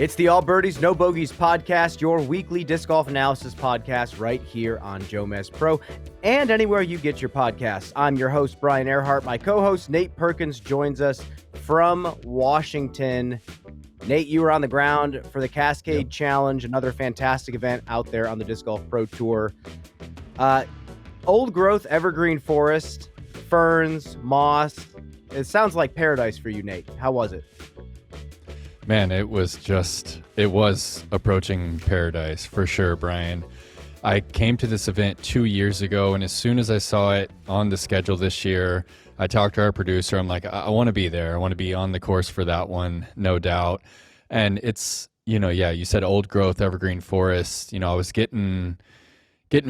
It's the All Birdies, No Bogeys podcast, your weekly disc golf analysis podcast right here on JomezPro and anywhere you get your podcasts. I'm your host, Brian Earhart. My co-host, Nate Perkins, joins us from Washington. Nate, you were on the ground for the Cascade Challenge, another fantastic event out there on the Disc Golf Pro Tour. Old growth evergreen forest, ferns, moss. It sounds like paradise for you, Nate. How was it? Man, it was approaching paradise for sure, Brian. I came to this event 2 years ago, and as soon as I saw it on the schedule this year, I talked to our producer. I'm like, I want to be there. I want to be on the course for that one, no doubt. And it's, you said old growth evergreen forest. I was getting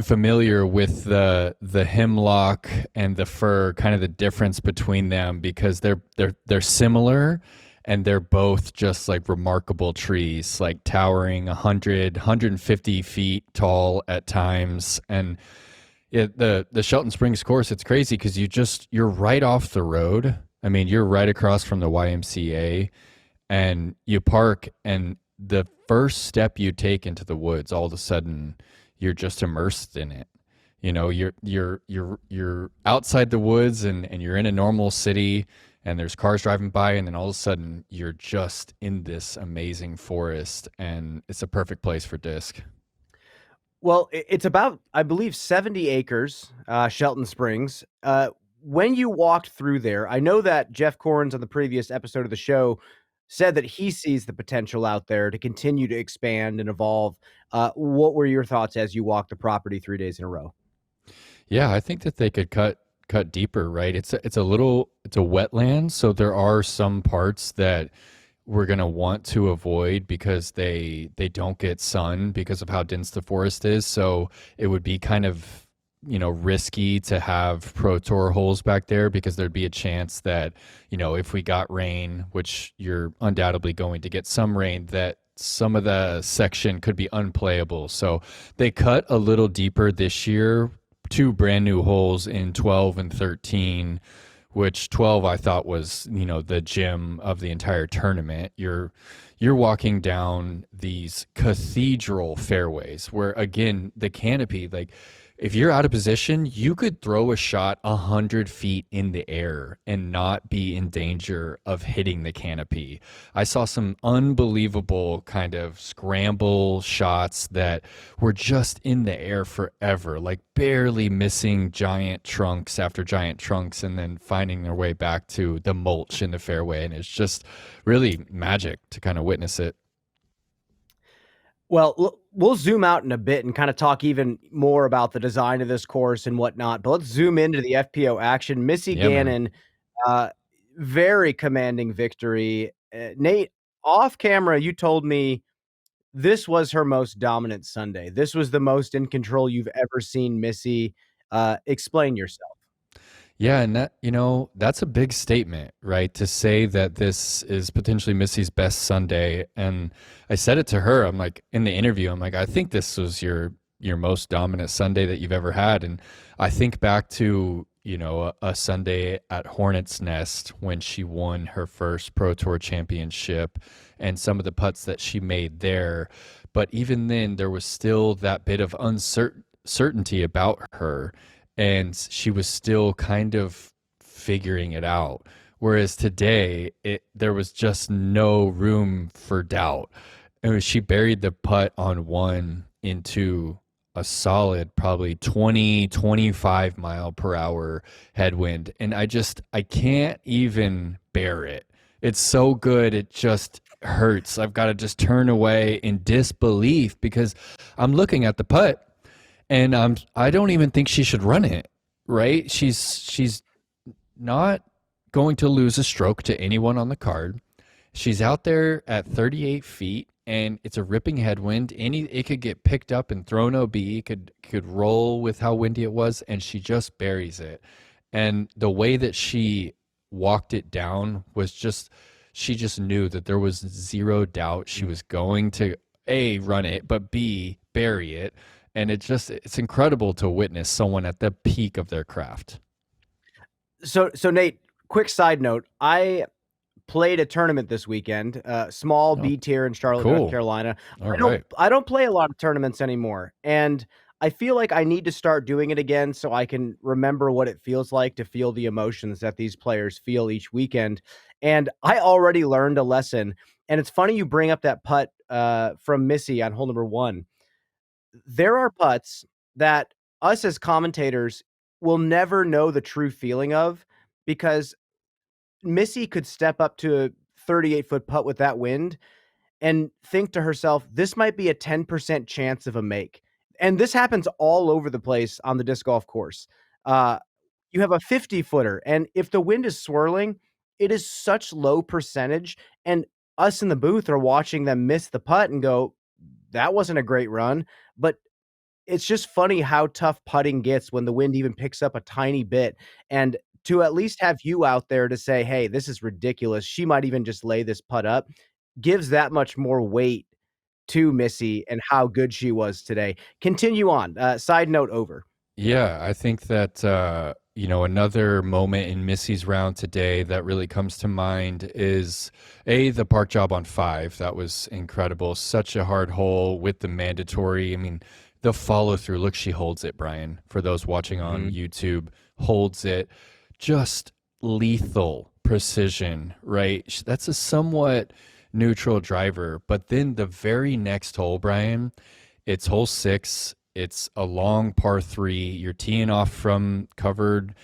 familiar with the hemlock and the fir, kind of the difference between them, because they're similar. And they're both just like remarkable trees, like towering 100, 150 feet tall at times. And the Shelton Springs course, it's crazy because you're right off the road. I mean, you're right across from the YMCA, and you park, and the first step you take into the woods, all of a sudden you're just immersed in it. You're outside the woods, and you're in a normal city, and there's cars driving by, and then all of a sudden you're just in this amazing forest, and it's a perfect place for disc. Well, it's about, I believe, 70 acres, Shelton Springs. When you walked through there, I know that Jeff Corns on the previous episode of the show said that he sees the potential out there to continue to expand and evolve. What were your thoughts as you walked the property 3 days in a row? Yeah, I think that they could cut deeper, right? It's a wetland, so there are some parts that we're going to want to avoid because they don't get sun because of how dense the forest is. So it would be kind of, risky to have Pro Tour holes back there, because there'd be a chance that, if we got rain, which you're undoubtedly going to get some rain, that some of the section could be unplayable. So they cut a little deeper this year, 2 brand new holes in 12 and 13, which 12 I thought was, the gem of the entire tournament. You're walking down these cathedral fairways where, again, the canopy, like, if you're out of position, you could throw a shot 100 feet in the air and not be in danger of hitting the canopy. I saw some unbelievable kind of scramble shots that were just in the air forever, like barely missing giant trunks after giant trunks and then finding their way back to the mulch in the fairway. And it's just really magic to kind of witness it. Well, we'll zoom out in a bit and kind of talk even more about the design of this course and whatnot, but let's zoom into the FPO action. Missy Gannon, very commanding victory. Nate, off camera, you told me this was her most dominant Sunday. This was the most in control you've ever seen Missy. Explain yourself. Yeah, and that, that's a big statement, right? To say that this is potentially Missy's best Sunday. And I said it to her, I'm like, in the interview, I'm like, I think this was your most dominant Sunday that you've ever had. And I think back to, a Sunday at Hornets Nest when she won her first Pro Tour championship and some of the putts that she made there. But even then, there was still that bit of uncertainty about her. And she was still kind of figuring it out. Whereas today, there was just no room for doubt. She buried the putt on one into a solid, probably 20, 25 mile per hour headwind. And I can't even bear it. It's so good. It just hurts. I've got to just turn away in disbelief because I'm looking at the putt. And I don't even think she should run it, right? She's not going to lose a stroke to anyone on the card. She's out there at 38 feet, and it's a ripping headwind. It could get picked up and thrown OB. It could roll with how windy it was, and she just buries it. And the way that she walked it down was she just knew that there was zero doubt she was going to, A, run it, but B, bury it. And it's incredible to witness someone at the peak of their craft. So Nate, quick side note. I played a tournament this weekend, small Oh, B tier in Charlotte, North cool. Carolina. All I don't right. I don't play a lot of tournaments anymore, and I feel like I need to start doing it again so I can remember what it feels like to feel the emotions that these players feel each weekend. And I already learned a lesson. And it's funny you bring up that putt from Missy on hole number one. There are putts that us as commentators will never know the true feeling of because Missy could step up to a 38-foot putt with that wind and think to herself, this might be a 10% chance of a make. And this happens all over the place on the disc golf course. Uh, you have a 50-footer, and if the wind is swirling, it is such low percentage. And us in the booth are watching them miss the putt and go, that wasn't a great run. But it's just funny how tough putting gets when the wind even picks up a tiny bit. And to at least have you out there to say, hey, this is ridiculous. She might even just lay this putt up gives that much more weight to Missy and how good she was today. Continue on. Side note over. Yeah, I think that another moment in Missy's round today that really comes to mind is the park job on 5. That was incredible. Such a hard hole with the mandatory. I mean, the follow through. Look, she holds it, Brian. For those watching on YouTube, holds it. Just lethal precision, right? That's a somewhat neutral driver, but then the very next hole, Brian, it's hole 6. It's a long par 3. You're teeing off from covered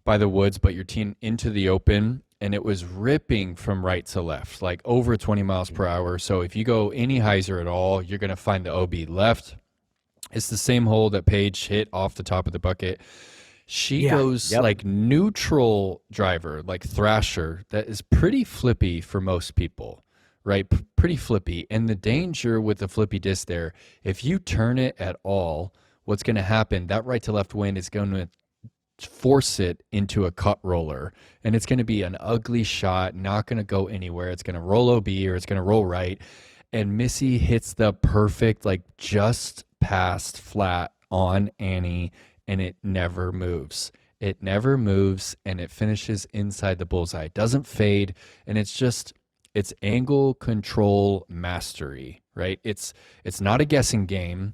by the woods, but you're teeing into the open, and it was ripping from right to left, like over 20 miles per hour. So if you go any hyzer at all, you're going to find the OB left. It's the same hole that Paige hit off the top of the bucket. She goes like neutral driver, like thrasher, that is pretty flippy for most people, right? Pretty flippy. And the danger with the flippy disc there, if you turn it at all, what's going to happen, that right to left wind is going to force it into a cut roller. And it's going to be an ugly shot, not going to go anywhere. It's going to roll OB or it's going to roll right. And Missy hits the perfect, like just past flat on Annie, and it never moves. It never moves, and it finishes inside the bullseye. It doesn't fade, and it's angle control mastery, right? It's not a guessing game.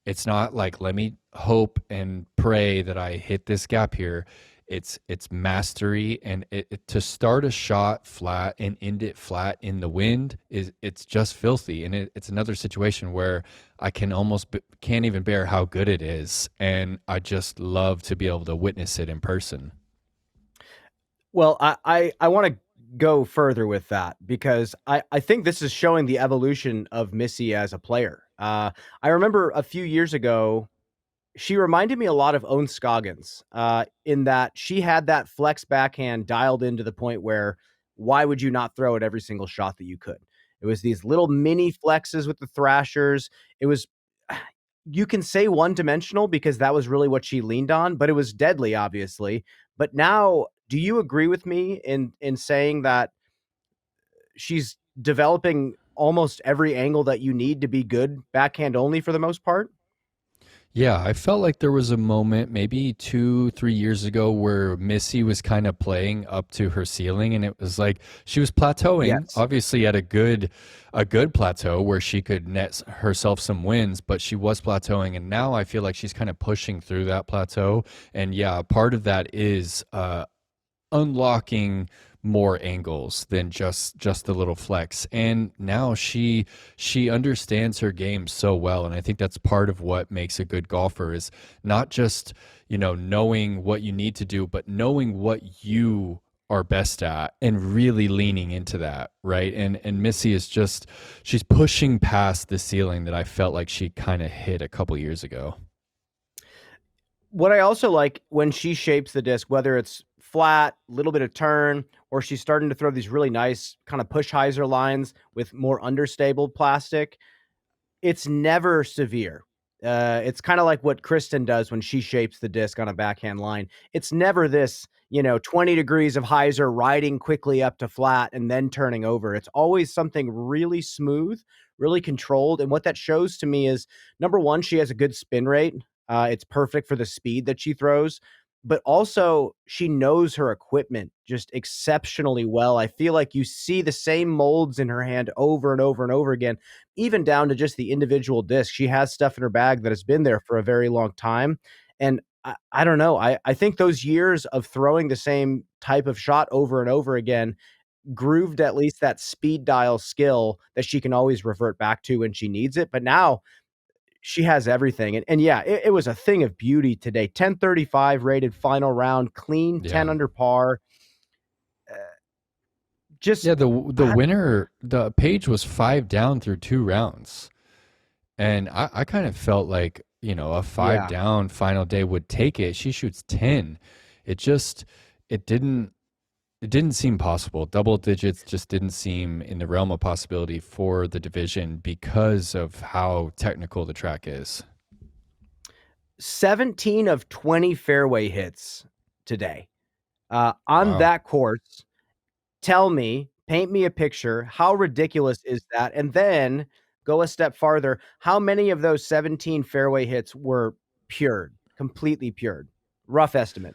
It's not like, let me hope and pray that I hit this gap here. It's mastery, and to start a shot flat and end it flat in the wind it's just filthy. And it's another situation where I can't even bear how good it is, and I just love to be able to witness it in person. Well, I want to go further with that because I think this is showing the evolution of Missy as a player. I remember a few years ago, she reminded me a lot of Owen Scoggins in that she had that flex backhand dialed in to the point where why would you not throw at every single shot that you could? It was these little mini flexes with the thrashers. It was, you can say one dimensional because that was really what she leaned on, but it was deadly, obviously. But now, do you agree with me in saying that she's developing almost every angle that you need to be good backhand only for the most part? Yeah, I felt like there was a moment maybe 2, 3 years ago where Missy was kind of playing up to her ceiling, and it was like she was plateauing, Yes. obviously at a good plateau where she could net herself some wins, but she was plateauing, and now I feel like she's kind of pushing through that plateau. And yeah, part of that is unlocking more angles than just the little flex. And now she understands her game so well, and I think that's part of what makes a good golfer is not just knowing what you need to do, but knowing what you are best at and really leaning into that, right? And Missy is just, she's pushing past the ceiling that I felt like she kind of hit a couple years ago. What I also like when she shapes the disc, whether it's flat, little bit of turn, or she's starting to throw these really nice kind of push hyzer lines with more understable plastic, it's never severe. It's kind of like what Kristen does when she shapes the disc on a backhand line. It's never this, 20 degrees of hyzer riding quickly up to flat and then turning over. It's always something really smooth, really controlled. And what that shows to me is number one, she has a good spin rate. It's perfect for the speed that she throws. but also she knows her equipment just exceptionally well. I feel like you see the same molds in her hand over and over and over again, even down to just the individual disc. She has stuff in her bag that has been there for a very long time. And I don't know. I think those years of throwing the same type of shot over and over again grooved at least that speed dial skill that she can always revert back to when she needs it. But now she has everything. And yeah, it was a thing of beauty today. 1035 rated final round, clean, 10 Yeah. under par. Uh, just Yeah, the winner, the Paige was 5 down through 2 rounds. And I kind of felt like, a 5 yeah. down final day would take it. She shoots 10. It just it didn't seem possible. Double digits just didn't seem in the realm of possibility for the division because of how technical the track is. 17 of 20 fairway hits today. On Wow. that course, paint me a picture. How ridiculous is that? And then go a step farther. How many of those 17 fairway hits were pured, completely pured? Rough estimate.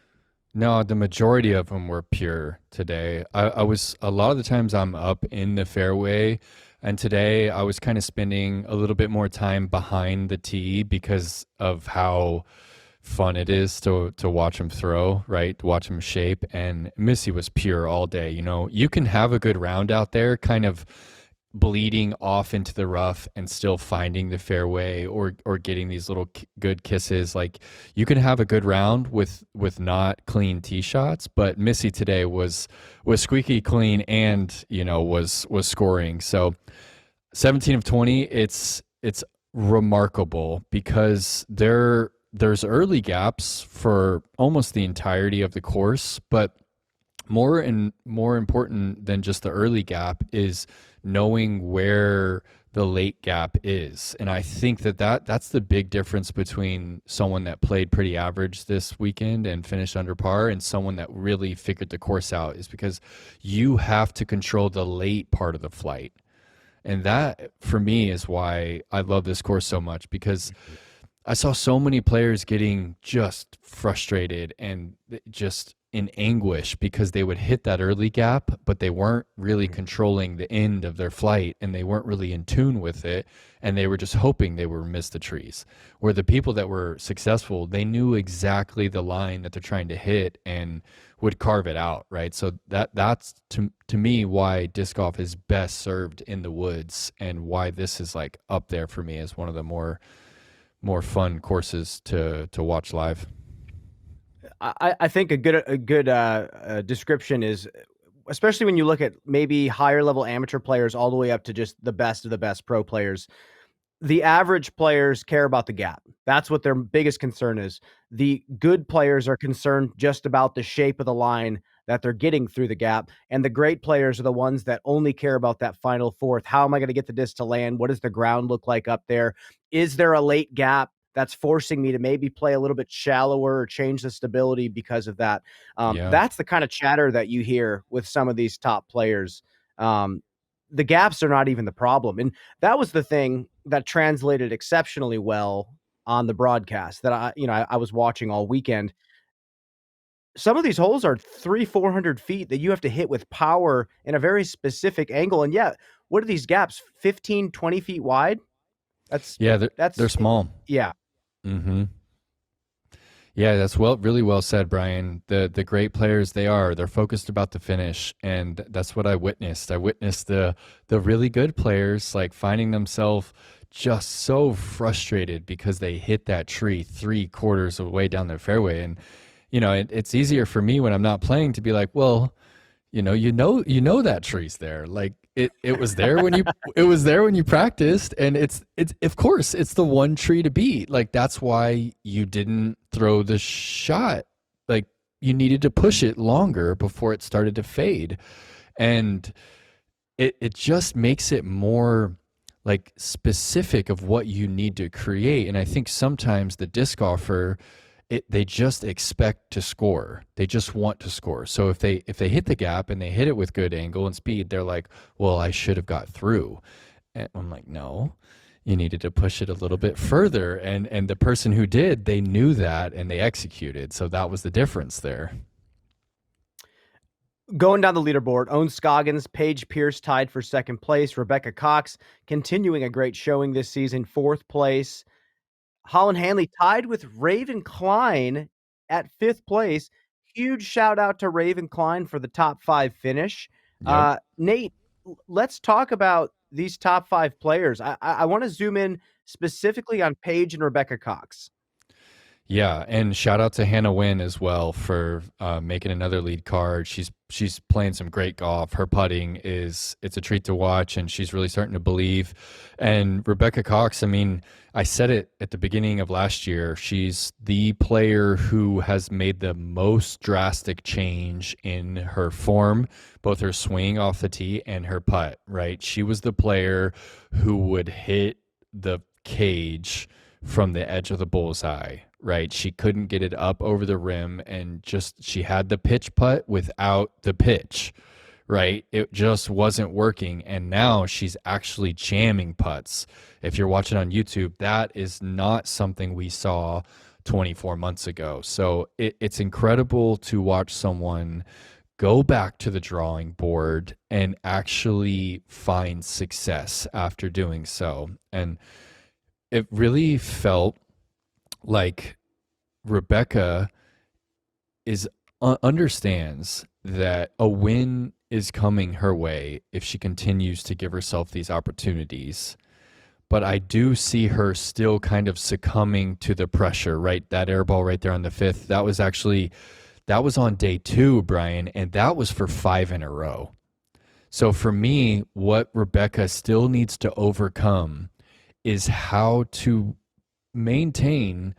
No, the majority of them were pure today. I was a lot of the times I'm up in the fairway, and today I was kind of spending a little bit more time behind the tee because of how fun it is to watch him throw, right? To watch him shape. And Missy was pure all day. You can have a good round out there, kind of bleeding off into the rough and still finding the fairway or getting these little good kisses. Like, you can have a good round with not clean tee shots, but Missy today was squeaky clean and was scoring. So 17 of 20, it's remarkable because there's early gaps for almost the entirety of the course, but more important than just the early gap is knowing where the late gap is. And I think that's the big difference between someone that played pretty average this weekend and finished under par and someone that really figured the course out, is because you have to control the late part of the flight. And that, for me, is why I love this course so much, because I saw so many players getting just frustrated and just in anguish because they would hit that early gap, but they weren't really controlling the end of their flight and they weren't really in tune with it. And they were just hoping they would miss the trees. Where the people that were successful, they knew exactly the line that they're trying to hit and would carve it out, right? So that's to me why disc golf is best served in the woods, and why this is like up there for me as one of the more fun courses to watch live. I think a good description is, especially when you look at maybe higher level amateur players all the way up to just the best of the best pro players. The average players care about the gap. That's what their biggest concern is. The good players are concerned just about the shape of the line that they're getting through the gap. And the great players are the ones that only care about that final fourth. How am I going to get the disc to land? What does the ground look like up there? Is there a late gap that's forcing me to maybe play a little bit shallower or change the stability because of that? Yeah. That's the kind of chatter that you hear with some of these top players. The gaps are not even the problem. And that was the thing that translated exceptionally well on the broadcast that I was watching all weekend. Some of these holes are 400 feet that you have to hit with power in a very specific angle. And yeah, what are these gaps? 15, 20 feet wide? They're small. Yeah. Mm-hmm. Yeah, that's really well said, Brian. The great players, they're focused about the finish, and that's what I witnessed. I witnessed the really good players like finding themselves just so frustrated because they hit that tree 3/4 of the way down their fairway. And it's easier for me when I'm not playing to be like, well, you know that tree's there. Like it was there when you practiced, and it's of course it's the one tree to beat. Like, that's why you didn't throw the shot. Like, you needed to push it longer before it started to fade. And it just makes it more like specific of what you need to create. And I think sometimes the disc golfer, they just expect to score. They just want to score. So if they hit the gap and they hit it with good angle and speed, they're like, well, I should have got through. And I'm like, no, you needed to push it a little bit further. And the person who did, they knew that and they executed. So that was the difference there. Going down the leaderboard, Owen Scoggins, Paige Pierce tied for second place. Rebecca Cox continuing a great showing this season, fourth place. Holland Hanley tied with Raven Klein at fifth place. Huge shout out to Raven Klein for the top 5 finish. Yep. Nate, let's talk about these top 5 players. I want to zoom in specifically on Paige and Rebecca Cox. Yeah, and shout out to Hannah Wynn as well for making another lead card. She's playing some great golf. Her putting it's a treat to watch, and she's really starting to believe. And Rebecca Cox, I mean, I said it at the beginning of last year. She's the player who has made the most drastic change in her form, both her swing off the tee and her putt. Right, she was the player who would hit the cage from the edge of the bullseye, right? She couldn't get it up over the rim, and she had the pitch putt without the pitch, right? It just wasn't working. And now she's actually jamming putts. If you're watching on YouTube, that is not something we saw 24 months ago. So it's incredible to watch someone go back to the drawing board and actually find success after doing so. And it really felt like Rebecca understands that a win is coming her way if she continues to give herself these opportunities. But I do see her still kind of succumbing to the pressure, right? That air ball right there on the 5th, that was on day 2, Brian, and that was for 5 in a row. So for me, what Rebecca still needs to overcome is how to maintain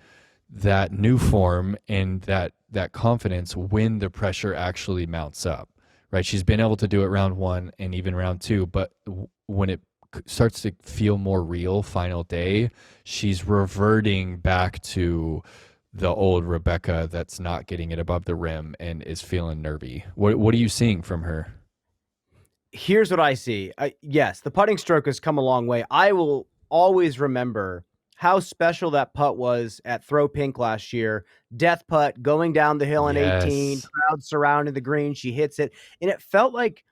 that new form and that confidence when the pressure actually mounts up, right? She's been able to do it round 1 and even round 2, but when it starts to feel more real final day, she's reverting back to the old Rebecca that's not getting it above the rim and is feeling nervy. What are you seeing from her? Here's what I see. Yes, the putting stroke has come a long way. I will always remember how special that putt was at Throw Pink last year. Death putt going down the hill in 18, crowd surrounding the green. She hits it, and it felt like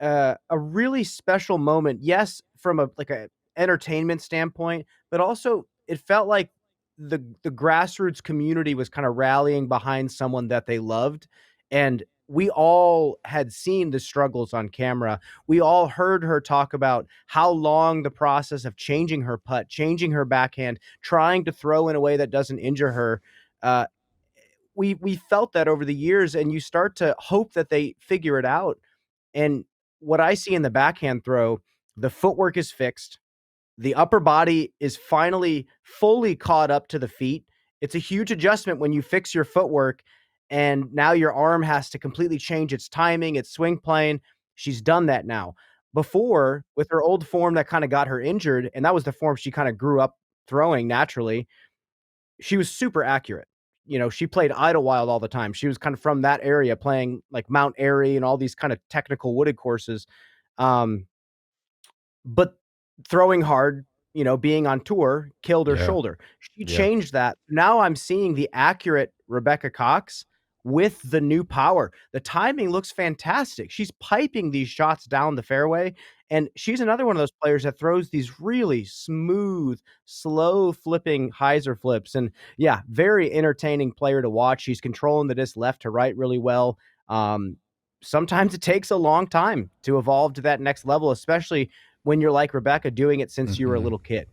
a really special moment. Yes, from a entertainment standpoint, but also it felt like the grassroots community was kind of rallying behind someone that they loved, and we all had seen the struggles on camera. We all heard her talk about how long the process of changing her putt, changing her backhand, trying to throw in a way that doesn't injure her. We felt that over the years, and you start to hope that they figure it out. And what I see in the backhand throw, the footwork is fixed. The upper body is finally fully caught up to the feet. It's a huge adjustment when you fix your footwork, and now your arm has to completely change its timing, its swing plane. She's done that now. Before, with her old form that kind of got her injured, and that was the form she kind of grew up throwing naturally, she was super accurate. You know, she played Idlewild all the time. She was kind of from that area, playing like Mount Airy and all these kind of technical wooded courses. But throwing hard, you know, being on tour killed her shoulder. She changed that. Now I'm seeing the accurate Rebecca Cox with the new power. The timing looks fantastic. She's piping these shots down the fairway, and she's another one of those players that throws these really smooth, slow flipping hyzer flips. And yeah, very entertaining player to watch. She's controlling the disc left to right really well. Sometimes it takes a long time to evolve to that next level, especially when you're like Rebecca, doing it since you were a little kid.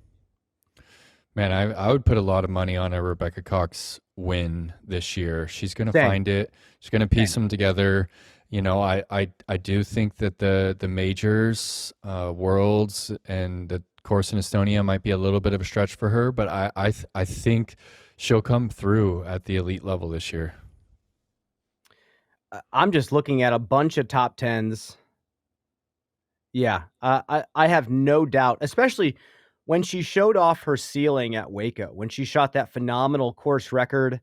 Man, I would put a lot of money on a Rebecca Cox win this year. She's going to find it. She's going to piece them together. You know, I do think that the majors, Worlds, and the course in Estonia might be a little bit of a stretch for her, but I think she'll come through at the elite level this year. I'm just looking at a bunch of top tens. Yeah, I have no doubt, especially when she showed off her ceiling at Waco, when she shot that phenomenal course record.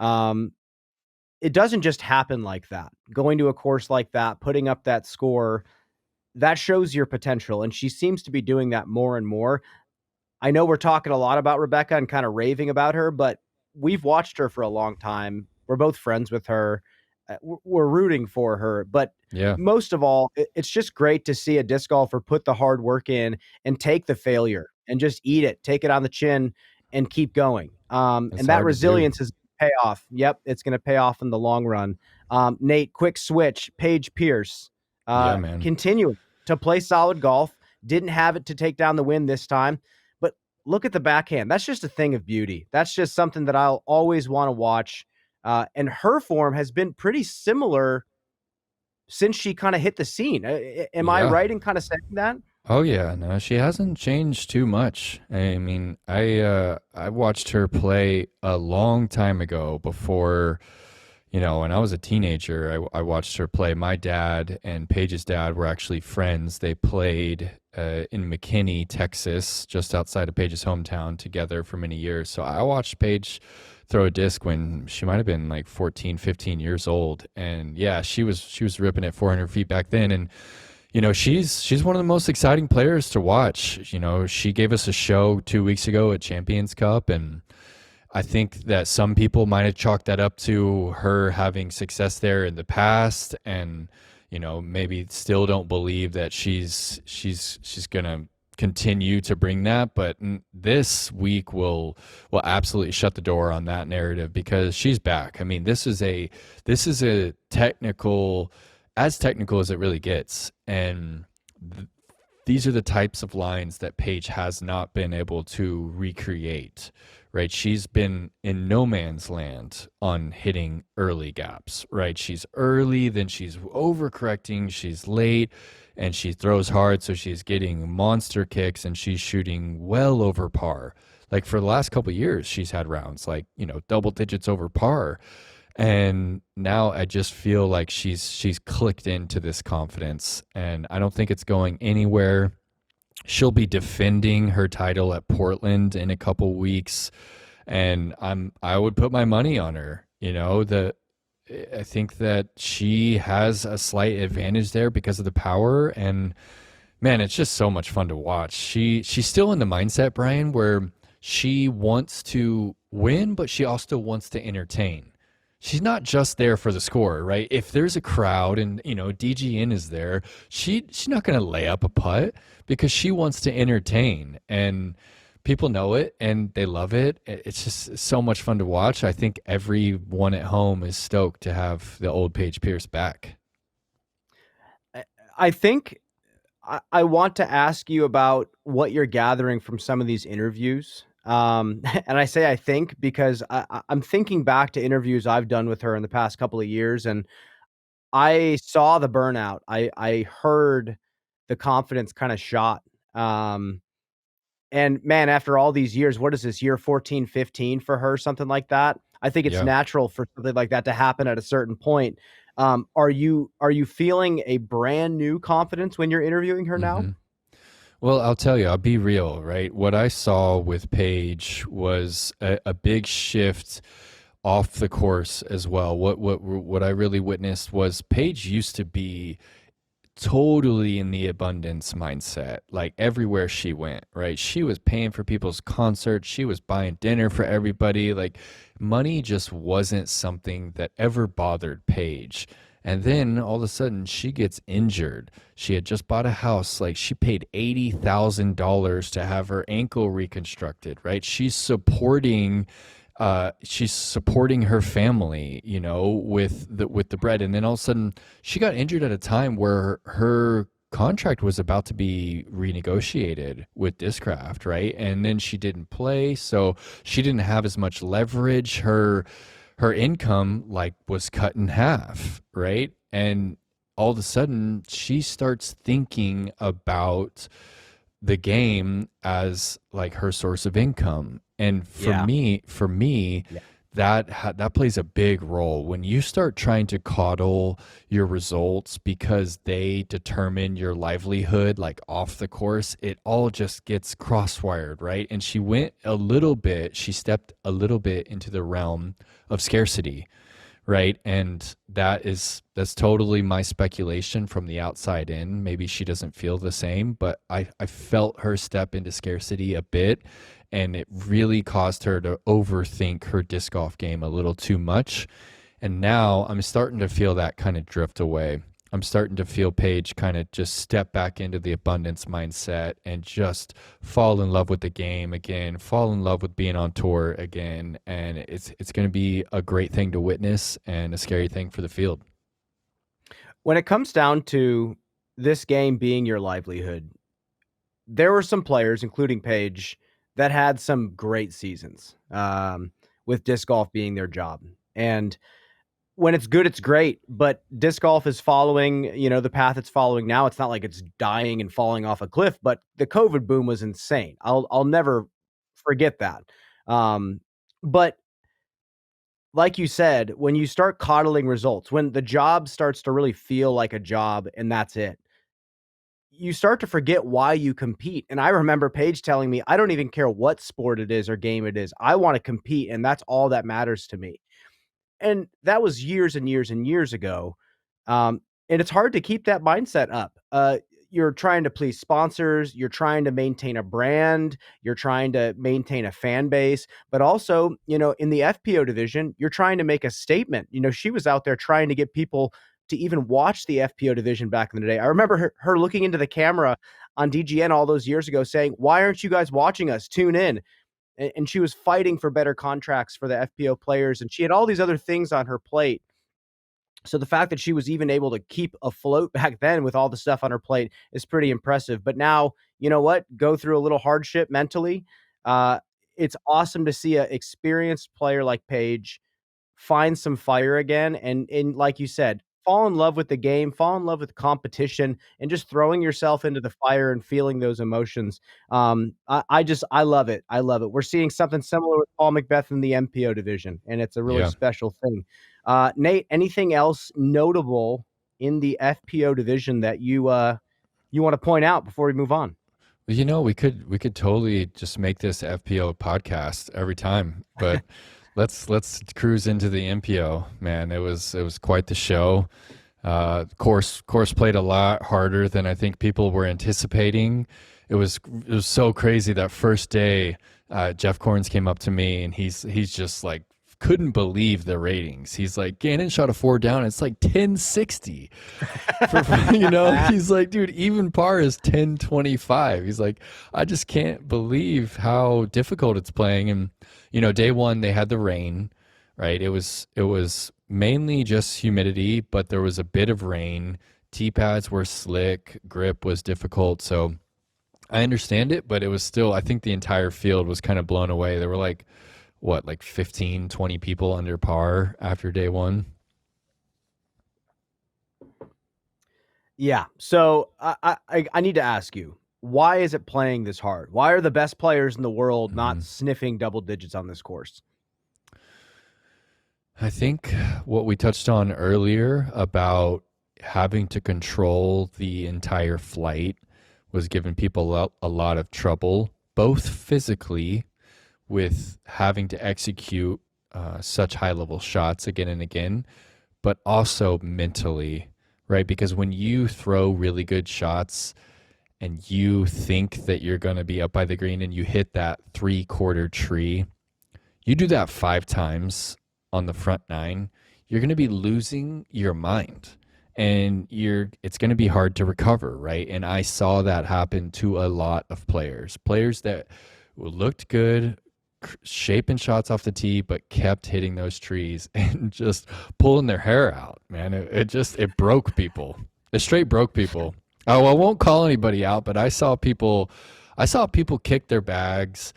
It doesn't just happen like that. Going to a course like that, putting up that score, that shows your potential, and she seems to be doing that more and more. I know we're talking a lot about Rebecca and kind of raving about her, but we've watched her for a long time. We're both friends with her. We're rooting for her, but Yeah, most of all, it's just great to see a disc golfer put the hard work in and take the failure and just eat it, take it on the chin, and keep going. it's And that hard to do. resilience is pay off. Yep, it's going to pay off in the long run. Nate, quick switch. Paige Pierce, Yeah, man. continuing to play solid golf. Didn't have it to take down the win this time, but look at the backhand. That's just a thing of beauty. That's just something that I'll always want to watch. And her form has been pretty similar since she kind of hit the scene. Am I Yeah. right in kind of saying that? Oh yeah, no, she hasn't changed too much. I mean, I watched her play a long time ago before, when I was a teenager. I watched her play. My dad and Paige's dad were actually friends. They played in McKinney, Texas, just outside of Paige's hometown, together for many years. So I watched Paige throw a disc when she might have been like 14, 15 years old, and yeah, she was ripping it 400 feet back then. And she's one of the most exciting players to watch. She gave us a show 2 weeks ago at Champions Cup, and I think that some people might have chalked that up to her having success there in the past, and maybe still don't believe that she's gonna continue to bring that. But this week will absolutely shut the door on that narrative, because she's back. I mean, this is a technical, as technical as it really gets. And these are the types of lines that Paige has not been able to recreate, right? She's been in no man's land on hitting early gaps, right? She's early, then she's overcorrecting, she's late, and she throws hard. So she's getting monster kicks, and she's shooting well over par. Like for the last couple of years, she's had rounds like, double digits over par. And now I just feel like she's clicked into this confidence, and I don't think it's going anywhere. She'll be defending her title at Portland in a couple weeks, and I would put my money on her. I think that she has a slight advantage there because of the power, and man, it's just so much fun to watch. She's still in the mindset, Brian, where she wants to win, but she also wants to entertain. She's not just there for the score, right? If there's a crowd and, DGN is there, she's not going to lay up a putt, because she wants to entertain, and people know it and they love it. It's just so much fun to watch. I think everyone at home is stoked to have the old Paige Pierce back. I think I want to ask you about what you're gathering from some of these interviews. And I say I think because I'm thinking back to interviews I've done with her in the past couple of years, and I saw the burnout. I heard the confidence kind of shot. And man, after all these years, what is this, year 14, 15 for her, something like that? I think it's Yeah. natural for something like that to happen at a certain point. Are you feeling a brand new confidence when you're interviewing her now? Mhm. Well, I'll tell you, I'll be real, right? What I saw with Paige was a big shift off the course as well. What I really witnessed was Paige used to be totally in the abundance mindset, like everywhere she went, right? She was paying for people's concerts, she was buying dinner for everybody. Like, money just wasn't something that ever bothered Paige. And then all of a sudden she gets injured. She had just bought a house. Like, she paid $80,000 to have her ankle reconstructed, right? She's supporting her family, with the bread. And then all of a sudden she got injured at a time where her contract was about to be renegotiated with Discraft, right? And then she didn't play, so she didn't have as much leverage. Her income was cut in half, right? And all of a sudden she starts thinking about the game as like her source of income. And for Yeah. me, Yeah. that plays a big role when you start trying to coddle your results because they determine your livelihood, like off the course. It all just gets crosswired, right? And she stepped a little bit into the realm of scarcity, right? And that's totally my speculation from the outside in. Maybe she doesn't feel the same, but I felt her step into scarcity a bit, and it really caused her to overthink her disc golf game a little too much. And now I'm starting to feel that kind of drift away. I'm starting to feel Paige kind of just step back into the abundance mindset and just fall in love with the game again, fall in love with being on tour again. And it's going to be a great thing to witness and a scary thing for the field. When it comes down to this game being your livelihood, there were some players, including Paige, that had some great seasons with disc golf being their job. And when it's good, it's great, but disc golf is following, the path it's following now. It's not like it's dying and falling off a cliff, but the COVID boom was insane. I'll never forget that. But like you said, when you start coddling results, when the job starts to really feel like a job and that's it, you start to forget why you compete. And I remember Paige telling me, I don't even care what sport it is or game it is. I want to compete, and that's all that matters to me. And that was years and years and years ago. And it's hard to keep that mindset up. You're trying to please sponsors, you're trying to maintain a brand, you're trying to maintain a fan base, but also, in the FPO division, you're trying to make a statement. She was out there trying to get people to even watch the FPO division back in the day. I remember her looking into the camera on DGN all those years ago saying, "Why aren't you guys watching us? Tune in." And she was fighting for better contracts for the FPO players, and she had all these other things on her plate. So the fact that she was even able to keep afloat back then with all the stuff on her plate is pretty impressive. But now, you know what? Go through a little hardship mentally. Uh, it's awesome to see an experienced player like Paige find some fire again, and like you said, fall in love with the game, fall in love with competition, and just throwing yourself into the fire and feeling those emotions. I love it. I love it. We're seeing something similar with Paul Macbeth in the MPO division, and it's a really Yeah. special thing. Nate, anything else notable in the FPO division that you want to point out before we move on? We could totally just make this FPO podcast every time, but let's cruise into the MPO, man. It was quite the show. Course played a lot harder than I think people were anticipating. It was so crazy that first day. Jeff Corns came up to me and he's just like couldn't believe the ratings. He's like, Gannon shot a 4 down. It's like 1060. He's like, dude, even par is 1025. He's like, I just can't believe how difficult it's playing. And day one they had the rain, right? It was mainly just humidity, but there was a bit of rain. Tee pads were slick, grip was difficult. So I understand it, but it was still, I think the entire field was kind of blown away. There were like 15, 20 people under par after day one. Yeah. So I need to ask you, why is it playing this hard? Why are the best players in the world not sniffing double digits on this course? I think what we touched on earlier about having to control the entire flight was giving people a lot of trouble, both physically with having to execute such high level shots again and again, but also mentally, right? Because when you throw really good shots and you think that you're going to be up by the green and you hit that 3/4 tree, you do that 5 times on the front 9, you're going to be losing your mind. And it's going to be hard to recover, right? And I saw that happen to a lot of players that looked good, shaping shots off the tee, but kept hitting those trees and just pulling their hair out, man. It broke people. It straight broke people. Oh, I won't call anybody out, but I saw people kick their bags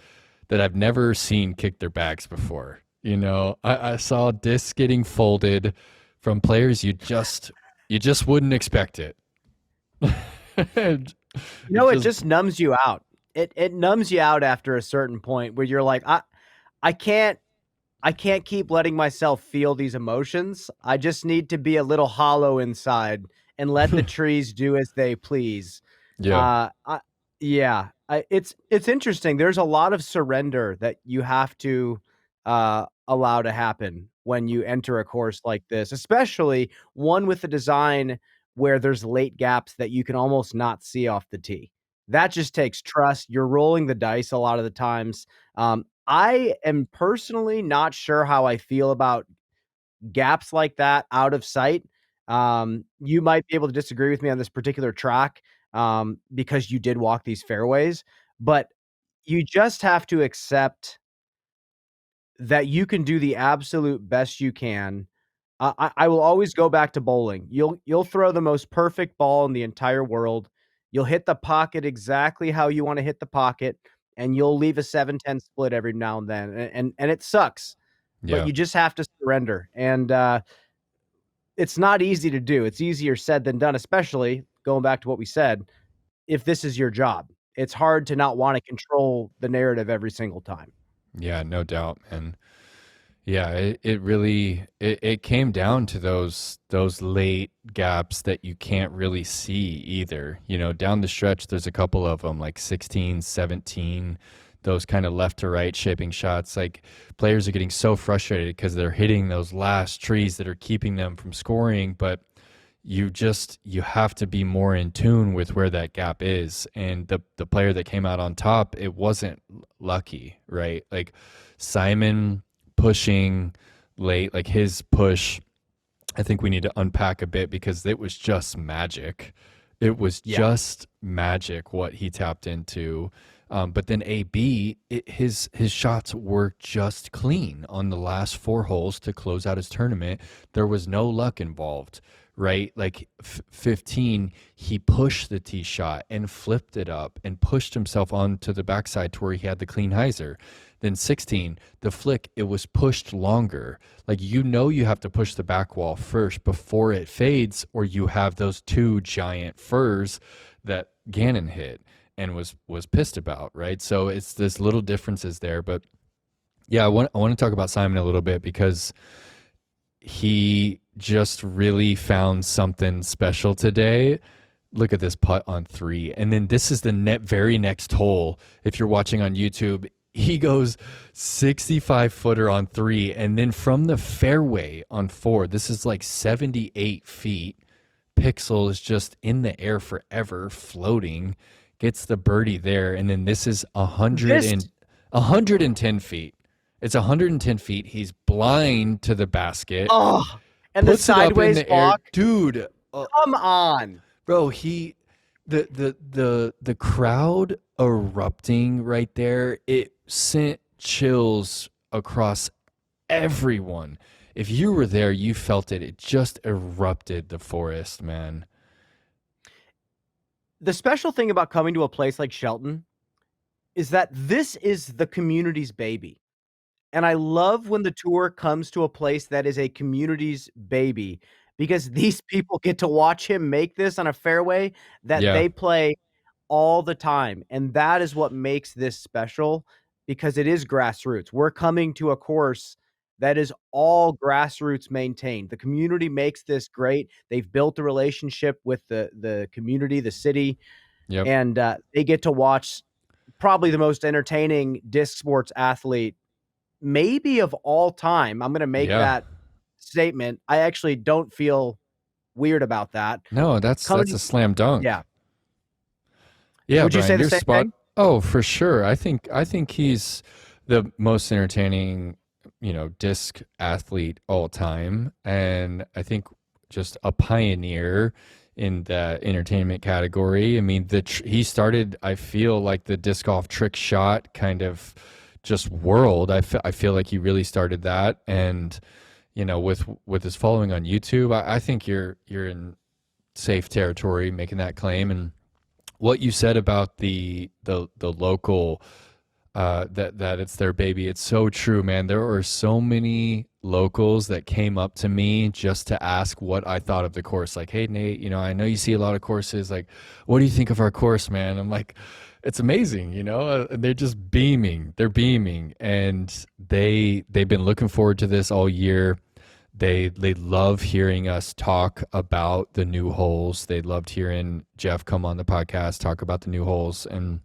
that I've never seen kick their bags before. I saw discs getting folded from players you just wouldn't expect it. It just numbs you out. It numbs you out after a certain point where you're like, I can't keep letting myself feel these emotions. I just need to be a little hollow inside and let the trees do as they please. Yeah. It's interesting. There's a lot of surrender that you have to allow to happen when you enter a course like this, especially one with a design where there's late gaps that you can almost not see off the tee. That just takes trust. You're rolling the dice a lot of the times. I am personally not sure how I feel about gaps like that out of sight. You might be able to disagree with me on this particular track, because you did walk these fairways, but you just have to accept that you can do the absolute best you can. I will always go back to bowling. You'll throw the most perfect ball in the entire world. You'll hit the pocket exactly how you wanna hit the pocket, and you'll leave a 7-10 split every now and then, and it sucks, but Yeah. you just have to surrender, and, it's not easy to do. It's easier said than done, especially going back to what we said, if this is your job. It's hard to not wanna control the narrative every single time. Yeah, no doubt, man. Yeah, it really it came down to those late gaps that you can't really see either. You know, down the stretch, there's a couple of them like 16, 17, those kind of left to right shaping shots. Like players are getting so frustrated because they're hitting those last trees that are keeping them from scoring, but you have to be more in tune with where that gap is. And the player that came out on top, it wasn't lucky, right? Like Simon pushing late, like his push, I think we need to unpack a bit because it was just magic. It was just magic what he tapped into. But then AB, his shots were just clean on the last 4 holes to close out his tournament. There was no luck involved, right? Like 15, he pushed the tee shot and flipped it up and pushed himself onto the backside to where he had the clean hyzer. Then 16, the flick, it was pushed longer. Like, you know, you have to push the back wall first before it fades, or you have those 2 giant furs that Gannon hit and was pissed about, right? So it's this little differences there. But yeah, I want to talk about Simon a little bit because he just really found something special today. Look at this putt on 3. And then this is the very next hole. If you're watching on YouTube, he goes 65-footer on 3. And then from the fairway on 4, this is like 78 feet. Pixel is just in the air forever, floating, gets the birdie there. And then this is 110 feet. It's 110 feet. He's blind to the basket. Oh, and the sideways walk. Dude. Come on. Bro, the crowd erupting right there, it sent chills across everyone. If you were there, you felt it. It just erupted the forest, man. The special thing about coming to a place like Shelton is that this is the community's baby. And I love when the tour comes to a place that is a community's baby, because these people get to watch him make this on a fairway that they play all the time. And that is what makes this special, because it is grassroots. We're coming to a course that is all grassroots maintained. The community makes this great. They've built a relationship with the community, the city, and they get to watch probably the most entertaining disc sports athlete maybe of all time. I'm going to make that statement. I actually don't feel weird about that. No, that's a slam dunk. Yeah. Yeah. Would you say the same thing? Oh, for sure. I think he's the most entertaining, disc athlete all time. And I think just a pioneer in the entertainment category. I mean, he started, I feel like, the disc golf trick shot kind of just world. I feel like he really started that. And, with his following on YouTube, I think you're in safe territory making that claim. And what you said about the local, that it's their baby, it's so true, man. There are so many locals that came up to me just to ask what I thought of the course. Like, hey, Nate, I know you see a lot of courses. Like, what do you think of our course, man? I'm like, it's amazing, they're just beaming. They're beaming. And they've been looking forward to this all year. They love hearing us talk about the new holes. They loved hearing Jeff come on the podcast, talk about the new holes. And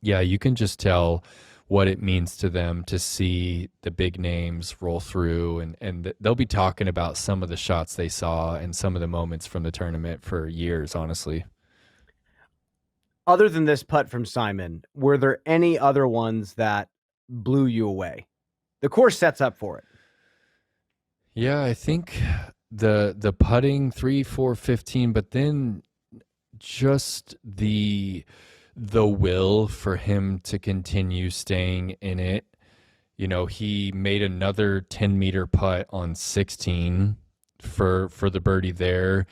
yeah, you can just tell what it means to them to see the big names roll through, and they'll be talking about some of the shots they saw and some of the moments from the tournament for years, honestly. Other than this putt from Simon, were there any other ones that blew you away? The course sets up for it. Yeah, I think the putting 3, 4, 15, but then just the will for him to continue staying in it. You know, he made another 10-meter putt on 16 for the birdie there.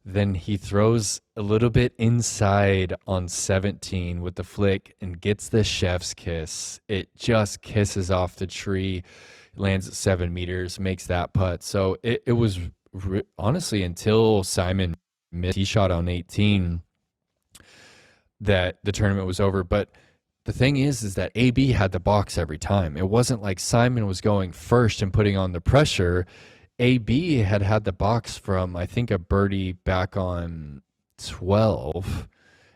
Then he throws a little bit inside on 17 with the flick and gets the chef's kiss. It just kisses off the tree, lands at 7 meters, makes that putt. So it was honestly until Simon missed he shot on 18 that the tournament was over. But the thing is that AB had the box every time. It wasn't like Simon was going first and putting on the pressure. AB had the box from, I think, a birdie back on 12.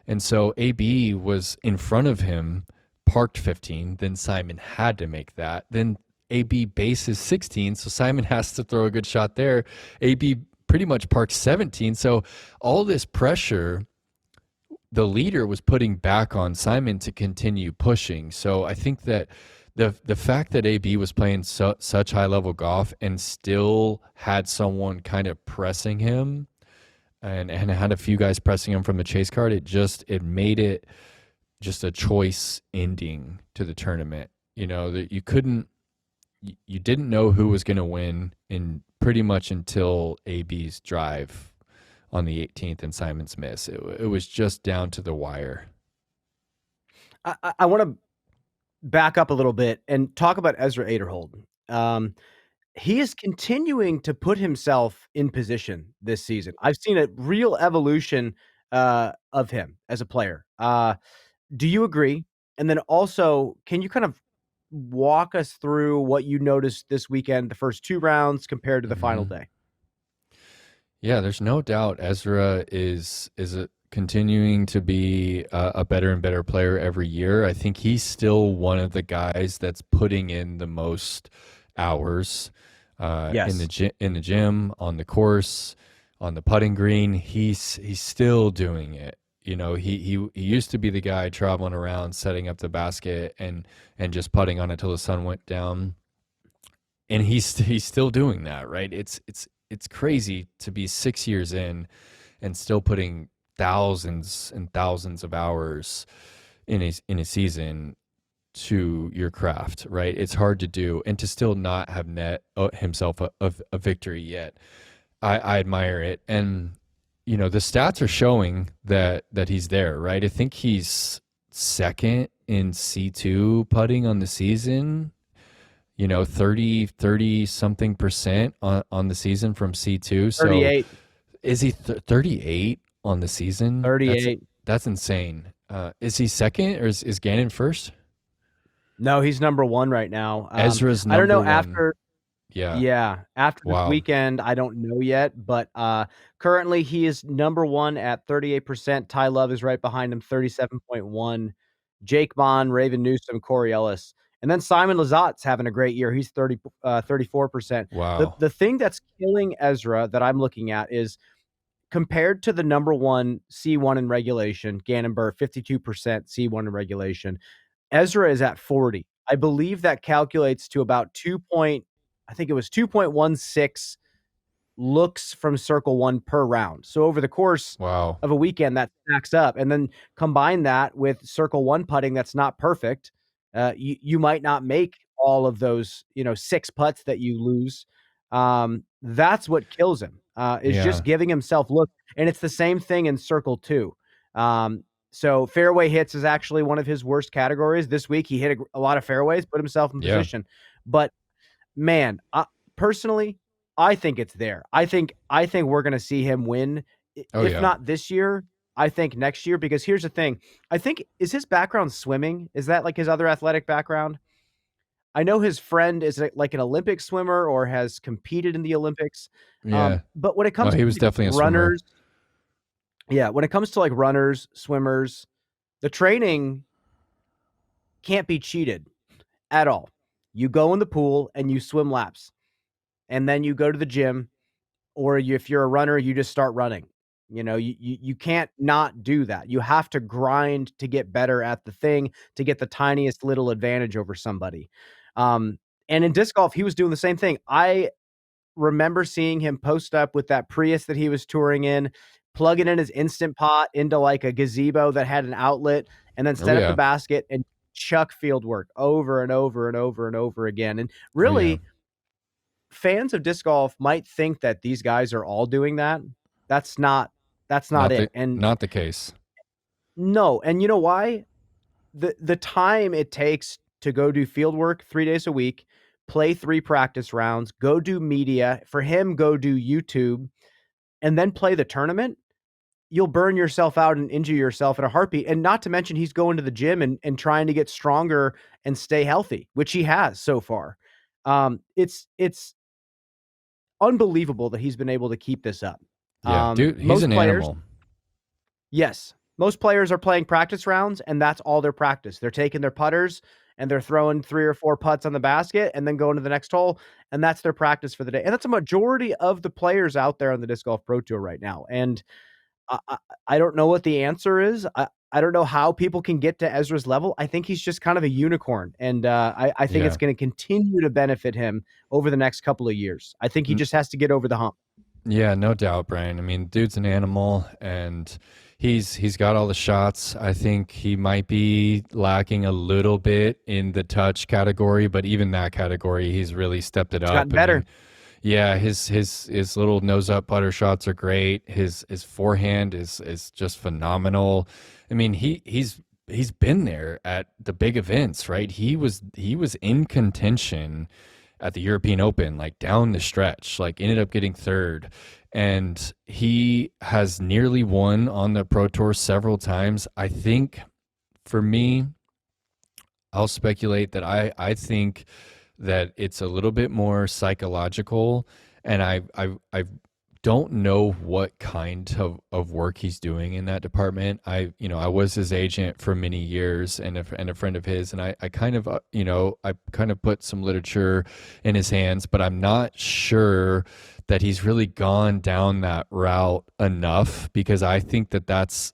And so AB was in front of him, parked 15. Then Simon had to make that. Then AB bases 16, so Simon has to throw a good shot there. AB pretty much parked 17. So all this pressure the leader was putting back on Simon to continue pushing. So I think that the fact that AB was playing such high level golf and still had someone kind of pressing him and had a few guys pressing him from the chase card, it made it just a choice ending to the tournament. You know, that you didn't know who was going to win in pretty much until AB's drive on the 18th and Simon's miss. It was just down to the wire. I want to back up a little bit and talk about Ezra Aderhold. He is continuing to put himself in position this season. I've seen a real evolution of him as a player. Do you agree? And then also, can you kind of walk us through what you noticed this weekend, the first 2 rounds compared to the final day? Yeah, there's no doubt Ezra is continuing to be a better and better player every year. I think he's still one of the guys that's putting in the most hours in the gym, on the course, on the putting green. He's still doing it. You know, he used to be the guy traveling around setting up the basket and just putting on it till the sun went down. And he's still doing that, right? It's crazy to be 6 years in and still putting thousands and thousands of hours in a season to your craft, right? It's hard to do, and to still not have net himself a victory yet. I admire it, and you know the stats are showing that he's there, right? I think he's second in C2 putting on the season. You know, 30 something percent on the season from C2. So 38. Is he 38 on the season? 38. That's insane. Is he second, or is Gannon first? No, he's number 1 right now. Ezra's number 1. I don't know after. Yeah. After this weekend, I don't know yet, but currently he is number 1 at 38%. Ty Love is right behind him, 37.1. Jake Bond, Raven Newsom, Corey Ellis. And then Simon Lizott's having a great year. He's 34%. Wow. The thing that's killing Ezra that I'm looking at is compared to the number 1 C1 in regulation, Gannon Burr, 52% C1 in regulation. Ezra is at 40. I believe that calculates to about 2.16 looks from circle 1 per round. So over the course of a weekend, that stacks up. And then combine that with circle 1 putting that's not perfect. You might not make all of those, 6 putts that you lose. That's what kills him, just giving himself look. And it's the same thing in circle 2. So fairway hits is actually one of his worst categories. This week, he hit a lot of fairways, put himself in position. But man, personally, I think it's there. I think we're going to see him win. If not this year, I think next year, because here's the thing. I think, is his background swimming? Is that like his other athletic background? I know his friend is like an Olympic swimmer or has competed in the Olympics. Yeah. But when it comes he was definitely a runners, swimmer. When it comes to like runners, swimmers, the training can't be cheated. at all. You go in the pool and you swim laps, and then you go to the gym, or if you're a runner, you just start running. You can't not do that. You have to grind to get better at the thing, to get the tiniest little advantage over somebody. Um, and in disc golf, he was doing the same thing. I remember seeing him post up with that Prius that he was touring in, plug it in his Instant Pot into like a gazebo that had an outlet, and then Oh set up the yeah. basket and chuck field work over and over and over and over again. And Oh yeah. really, fans of disc golf might think that these guys are all doing that. That's not it. And Not the case. no, and you know why? The time it takes to go do field work 3 days a week, play 3 practice rounds, go do media, for him go do YouTube, and then play the tournament, you'll burn yourself out and injure yourself in a heartbeat. And not to mention he's going to the gym and trying to get stronger and stay healthy, which he has so far. It's unbelievable that he's been able to keep this up. Yeah, dude, he's Most an players, animal. yes, most players are playing practice rounds, and that's all their practice. They're taking their putters and they're throwing 3 or 4 putts on the basket and then going to the next hole, and that's their practice for the day. And that's a majority of the players out there on the Disc Golf Pro Tour right now. And I, I, I don't know what the answer is. I don't know how people can get to Ezra's level. I think he's just kind of a unicorn, and I think it's going to continue to benefit him over the next couple of years. I think he just has to get over the hump. Yeah, no doubt, Brian. I mean, dude's an animal, and he's got all the shots. I think he might be lacking a little bit in the touch category, but even that category, he's really stepped it up. Gotten better. I mean, yeah, his little nose up putter shots are great. His forehand is just phenomenal. I mean, he's been there at the big events, right? He was in contention at the European Open, like down the stretch, like ended up getting third. And he has nearly won on the Pro Tour several times. I think for me, I'll speculate that I think that it's a little bit more psychological, and I don't know what kind of work he's doing in that department. I was his agent for many years, and a friend of his, and I kind of I kind of put some literature in his hands, but I'm not sure that he's really gone down that route enough, because I think that that's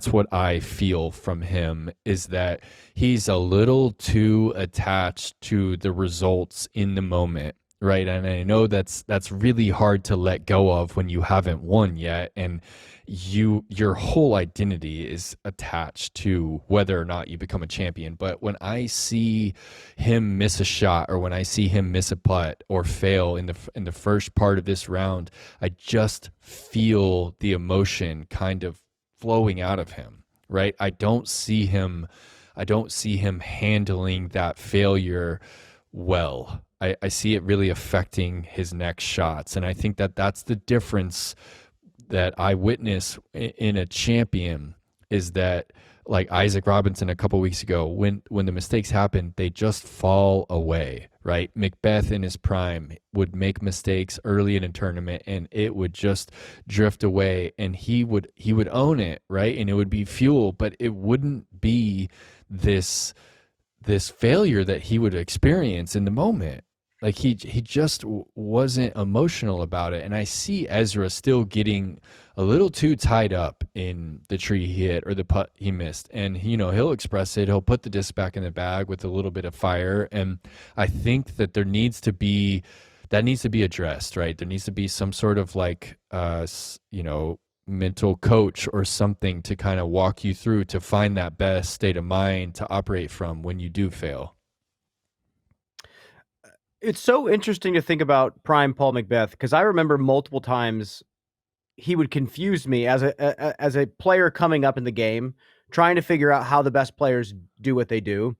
what I feel from him, is that he's a little too attached to the results in the moment, right? And I know that's really hard to let go of when you haven't won yet, and your whole identity is attached to whether or not you become a champion. But when I see him miss a shot, or when I see him miss a putt or fail in the first part of this round, I just feel the emotion kind of flowing out of him, right? I don't see him handling that failure well. I see it really affecting his next shots, and I think that that's the difference that I witness in a champion, is that, like Isaac Robinson a couple weeks ago, when the mistakes happen, they just fall away, right? Macbeth in his prime would make mistakes early in a tournament, and it would just drift away, and he would own it, right? And it would be fuel, but it wouldn't be this failure that he would experience in the moment. Like he just wasn't emotional about it. And I see Ezra still getting a little too tied up in the tree he hit or the putt he missed. And, he'll express it. He'll put the disc back in the bag with a little bit of fire. And I think that that needs to be addressed, right? There needs to be some sort of mental coach or something to kind of walk you through to find that best state of mind to operate from when you do fail. It's so interesting to think about prime Paul Macbeth, because I remember multiple times he would confuse me as a player coming up in the game, trying to figure out how the best players do what they do.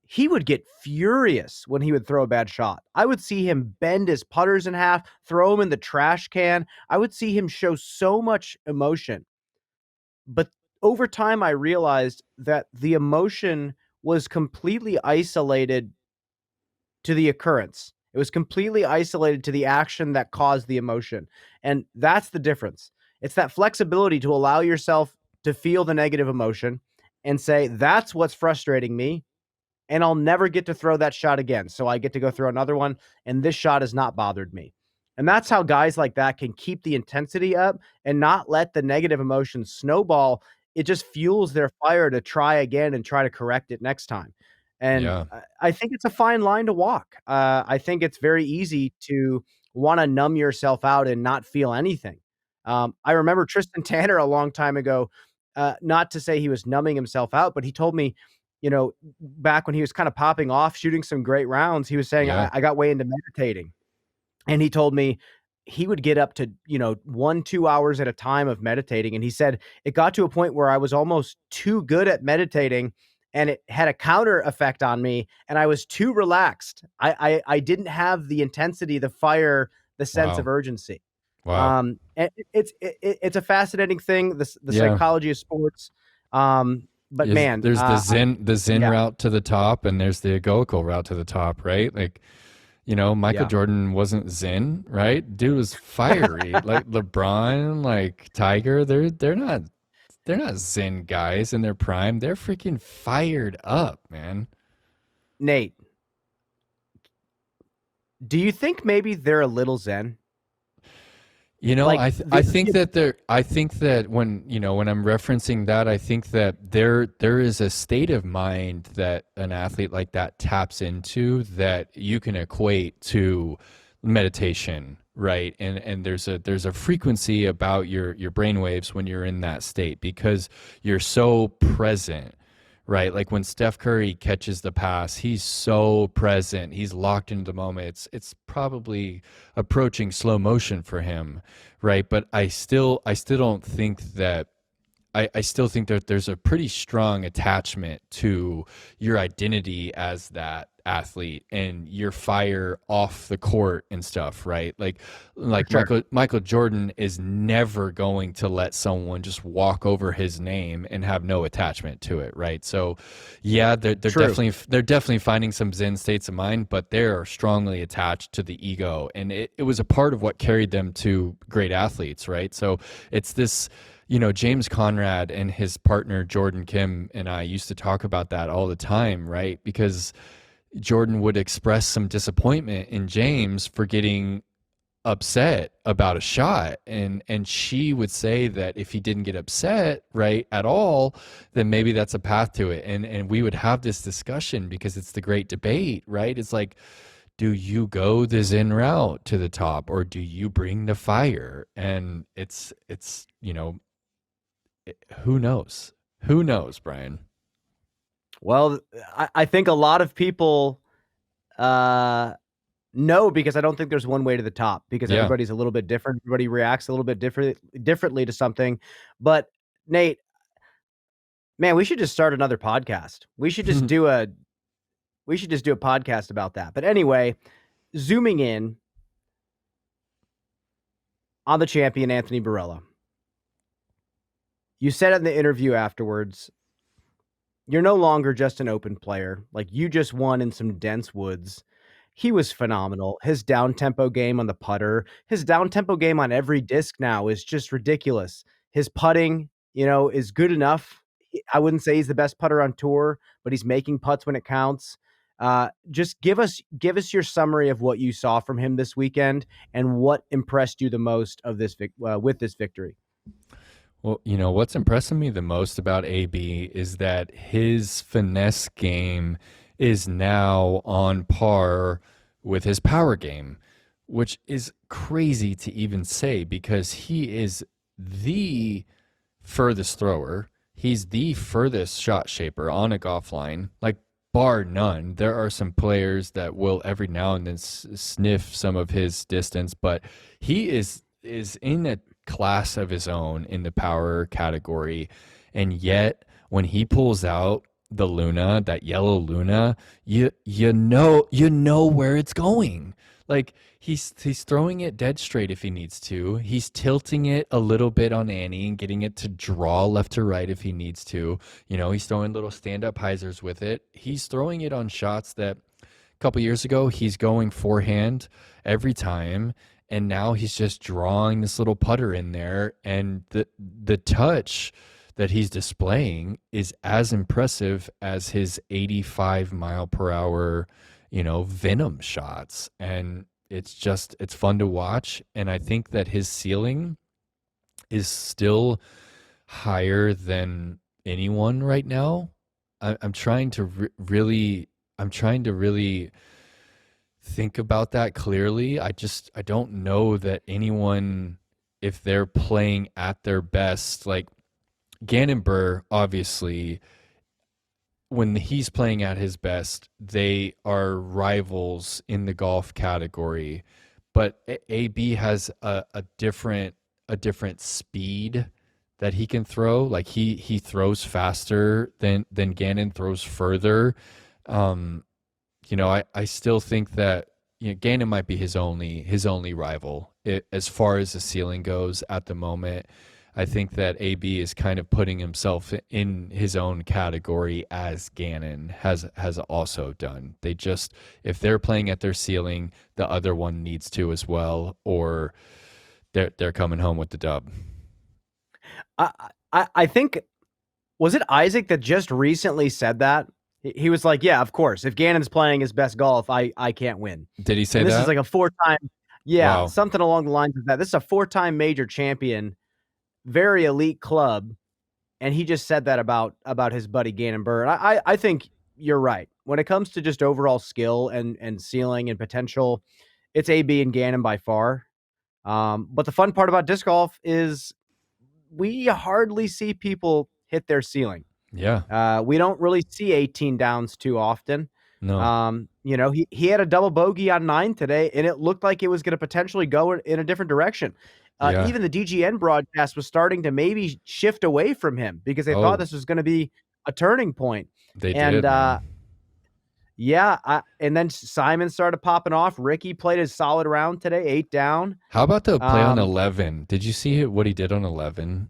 He would get furious when he would throw a bad shot. I would see him bend his putters in half, throw them in the trash can. I would see him show so much emotion. But over time, I realized that the emotion was completely isolated to the occurrence. It was completely isolated to the action that caused the emotion. And that's the difference. It's that flexibility to allow yourself to feel the negative emotion and say, that's what's frustrating me. and I'll never get to throw that shot again. So I get to go throw another one, and this shot has not bothered me. And that's how guys like that can keep the intensity up and not let the negative emotions snowball. It just fuels their fire to try again and try to correct it next time. And Yeah. I think it's a fine line to walk. I think it's very easy to want to numb yourself out and not feel anything. I remember Tristan Tanner a long time ago, not to say he was numbing himself out, but he told me, back when he was kind of popping off, shooting some great rounds, he was saying, Yeah. I got way into meditating. And he told me he would get up to, 1-2 hours at a time of meditating. And he said it got to a point where I was almost too good at meditating and it had a counter effect on me. And I was too relaxed. I didn't have the intensity, the fire, the sense of Wow. urgency. Wow. And it's a fascinating thing, the Yeah. psychology of sports. But man, there's the Zen yeah. route to the top, and there's the egoical route to the top, right? Like, Michael Yeah. Jordan wasn't Zen, right? Dude was fiery. Like LeBron, like Tiger, they're not Zen guys in their prime. They're freaking fired up, man. Nate, do you think maybe they're a little Zen? Like I think that when when I'm referencing that, I think that there is a state of mind that an athlete like that taps into that you can equate to meditation, right? And there's a frequency about your brainwaves when you're in that state because you're so present. Right, like when Steph Curry catches the pass, he's so present. He's locked into the moment. It's probably approaching slow motion for him, right? But I still don't think that I still think that there's a pretty strong attachment to your identity as that athlete and your fire off the court and stuff, right? Like sure. Michael Jordan is never going to let someone just walk over his name and have no attachment to it, right? So yeah, they're definitely finding some Zen states of mind, but they're strongly attached to the ego, and it was a part of what carried them to great athletes, right? So it's this. James Conrad and his partner Jordan Kim and I used to talk about that all the time, right? Because Jordan would express some disappointment in James for getting upset about a shot, and she would say that if he didn't get upset right at all, then maybe that's a path to it. And we would have this discussion because it's the great debate, right? It's like, do you go the Zen route to the top or do you bring the fire? And it's who knows? Who knows, Brian? Well, I think a lot of people know, because I don't think there's one way to the top because Yeah. everybody's a little bit different. Everybody reacts a little bit differently to something. But Nate, man, we should just start another podcast. We should just do a podcast about that. But anyway, zooming in on the champion, Anthony Barella. You said in the interview afterwards, you're no longer just an open player. Like, you just won in some dense woods. He was phenomenal. His down-tempo game on the putter, his down-tempo game on every disc now is just ridiculous. His putting, is good enough. I wouldn't say he's the best putter on tour, but he's making putts when it counts. Just give us your summary of what you saw from him this weekend and what impressed you the most of this with this victory. Well, what's impressing me the most about AB is that his finesse game is now on par with his power game, which is crazy to even say because he is the furthest thrower. He's the furthest shot shaper on a golf line, like bar none. There are some players that will every now and then sniff some of his distance, but he is in a class of his own in the power category. And yet when he pulls out the Luna, that yellow Luna, you know where it's going. Like he's throwing it dead straight if he needs to. He's tilting it a little bit on Annie and getting it to draw left to right if he needs to. He's throwing little stand-up hyzers with it. He's throwing it on shots that a couple years ago he's going forehand every time. And now he's just drawing this little putter in there, and the touch that he's displaying is as impressive as his 85 mile per hour, venom shots. And it's fun to watch. And I think that his ceiling is still higher than anyone right now. I'm trying to really think about that clearly. I don't know that anyone, if they're playing at their best, like Gannon Burr, obviously, when he's playing at his best, they are rivals in the golf category. But AB has a different speed that he can throw. Like he throws faster than Gannon throws further. I still think that Gannon might be his only rival as far as the ceiling goes at the moment. I think that AB is kind of putting himself in his own category as Gannon has also done. If they're playing at their ceiling, the other one needs to as well, or they're coming home with the dub. I think, was it Isaac that just recently said that? He was like, yeah, of course. If Gannon's playing his best golf, I can't win. Did he say this that? This is like a 4-time, Wow. something along the lines of that. This is a 4-time major champion, very elite club, and he just said that about his buddy Gannon Burr. I think you're right. When it comes to just overall skill and ceiling and potential, it's AB and Gannon by far. But the fun part about disc golf is we hardly see people hit their ceiling. Yeah. We don't really see 18 downs too often. No. He had a double bogey on 9 today, and it looked like it was going to potentially go in a different direction. Yeah. Even the DGN broadcast was starting to maybe shift away from him because they thought this was going to be a turning point. They did. And then Simon started popping off. Ricky played his solid round today, 8 down. How about the play on 11? Did you see what he did on 11?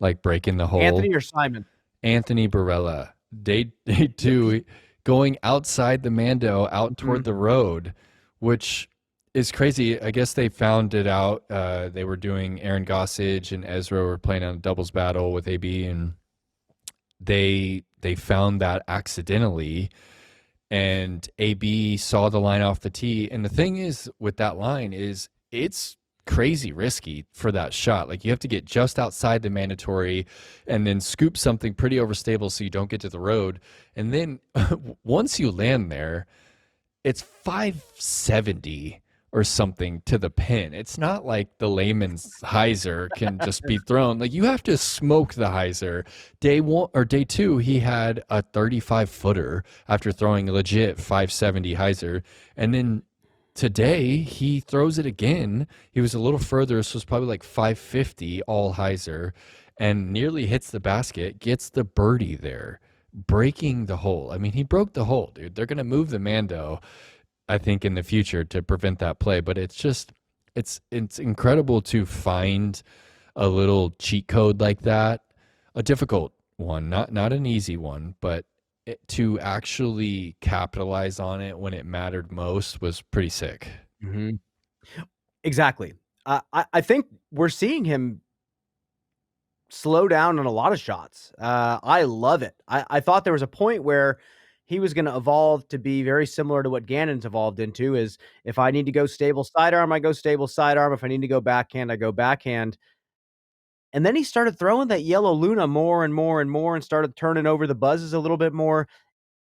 Like breaking the hole? Anthony or Simon? Anthony Barella. Day 2, going outside the Mando, out toward the road, which is crazy. I guess they found it out. They were doing Aaron Gossage and Ezra were playing on a doubles battle with AB, and they found that accidentally. And AB saw the line off the tee. And the thing is with that line is it's crazy risky for that shot. Like you have to get just outside the mandatory and then scoop something pretty overstable so you don't get to the road. And then once you land there, it's 570 or something to the pin. It's not like the layman's hyzer can just be thrown. Like you have to smoke the hyzer. Day 1 or day 2, he had a 35 footer after throwing a legit 570 hyzer. And then today he throws it again. He was a little further, so it's probably like 550 all hyzer, and nearly hits the basket, gets the birdie there, breaking the hole. I mean, he broke the hole, dude. They're going to move the Mando, I think, in the future to prevent that play. But it's incredible to find a little cheat code like that, a difficult one, not an easy one, but to actually capitalize on it when it mattered most was pretty sick. Mm-hmm. Exactly. I think we're seeing him slow down on a lot of shots. I love it. I thought there was a point where he was going to evolve to be very similar to what Gannon's evolved into, is if I need to go stable sidearm, I go stable sidearm. If I need to go backhand, I go backhand. And then he started throwing that yellow Luna more and more and more and started turning over the buzzes a little bit more.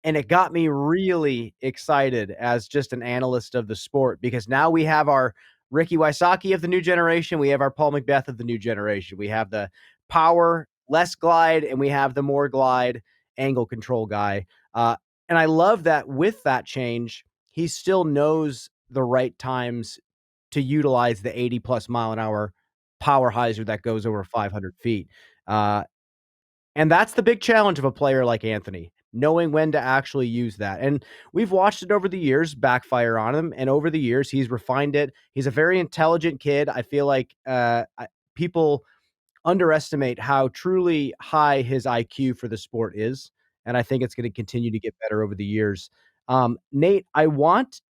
And it got me really excited as just an analyst of the sport, because now we have our Ricky Wysocki of the new generation. We have our Paul McBeth of the new generation. We have the power, less glide, and we have the more glide angle control guy. And I love that with that change, he still knows the right times to utilize the 80 plus mile an hour power hyzer that goes over 500 feet. And that's the big challenge of a player like Anthony, knowing when to actually use that. And we've watched it over the years backfire on him. And over the years, he's refined it. He's a very intelligent kid. I feel like people underestimate how truly high his IQ for the sport is. And I think it's going to continue to get better over the years. Nate, I want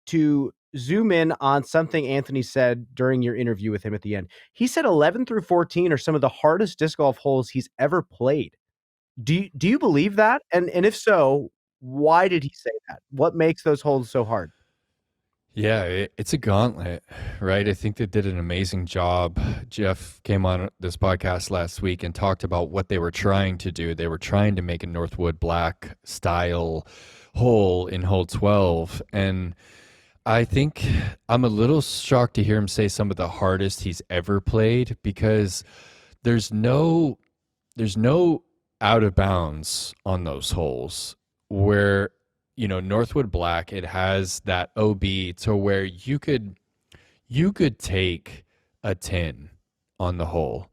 to zoom in on something Anthony said during your interview with him at the end. He said 11 through 14 are some of the hardest disc golf holes he's ever played. Do you believe that? And if so, why did he say that? What makes those holes so hard? Yeah, it's a gauntlet, right? I think they did an amazing job. Jeff came on this podcast last week and talked about what they were trying to do. They were trying to make a Northwood Black style hole in hole 12. And I think I'm a little shocked to hear him say some of the hardest he's ever played, because there's no out of bounds on those holes where, Northwood Black, it has that OB to where you could take a 10 on the hole.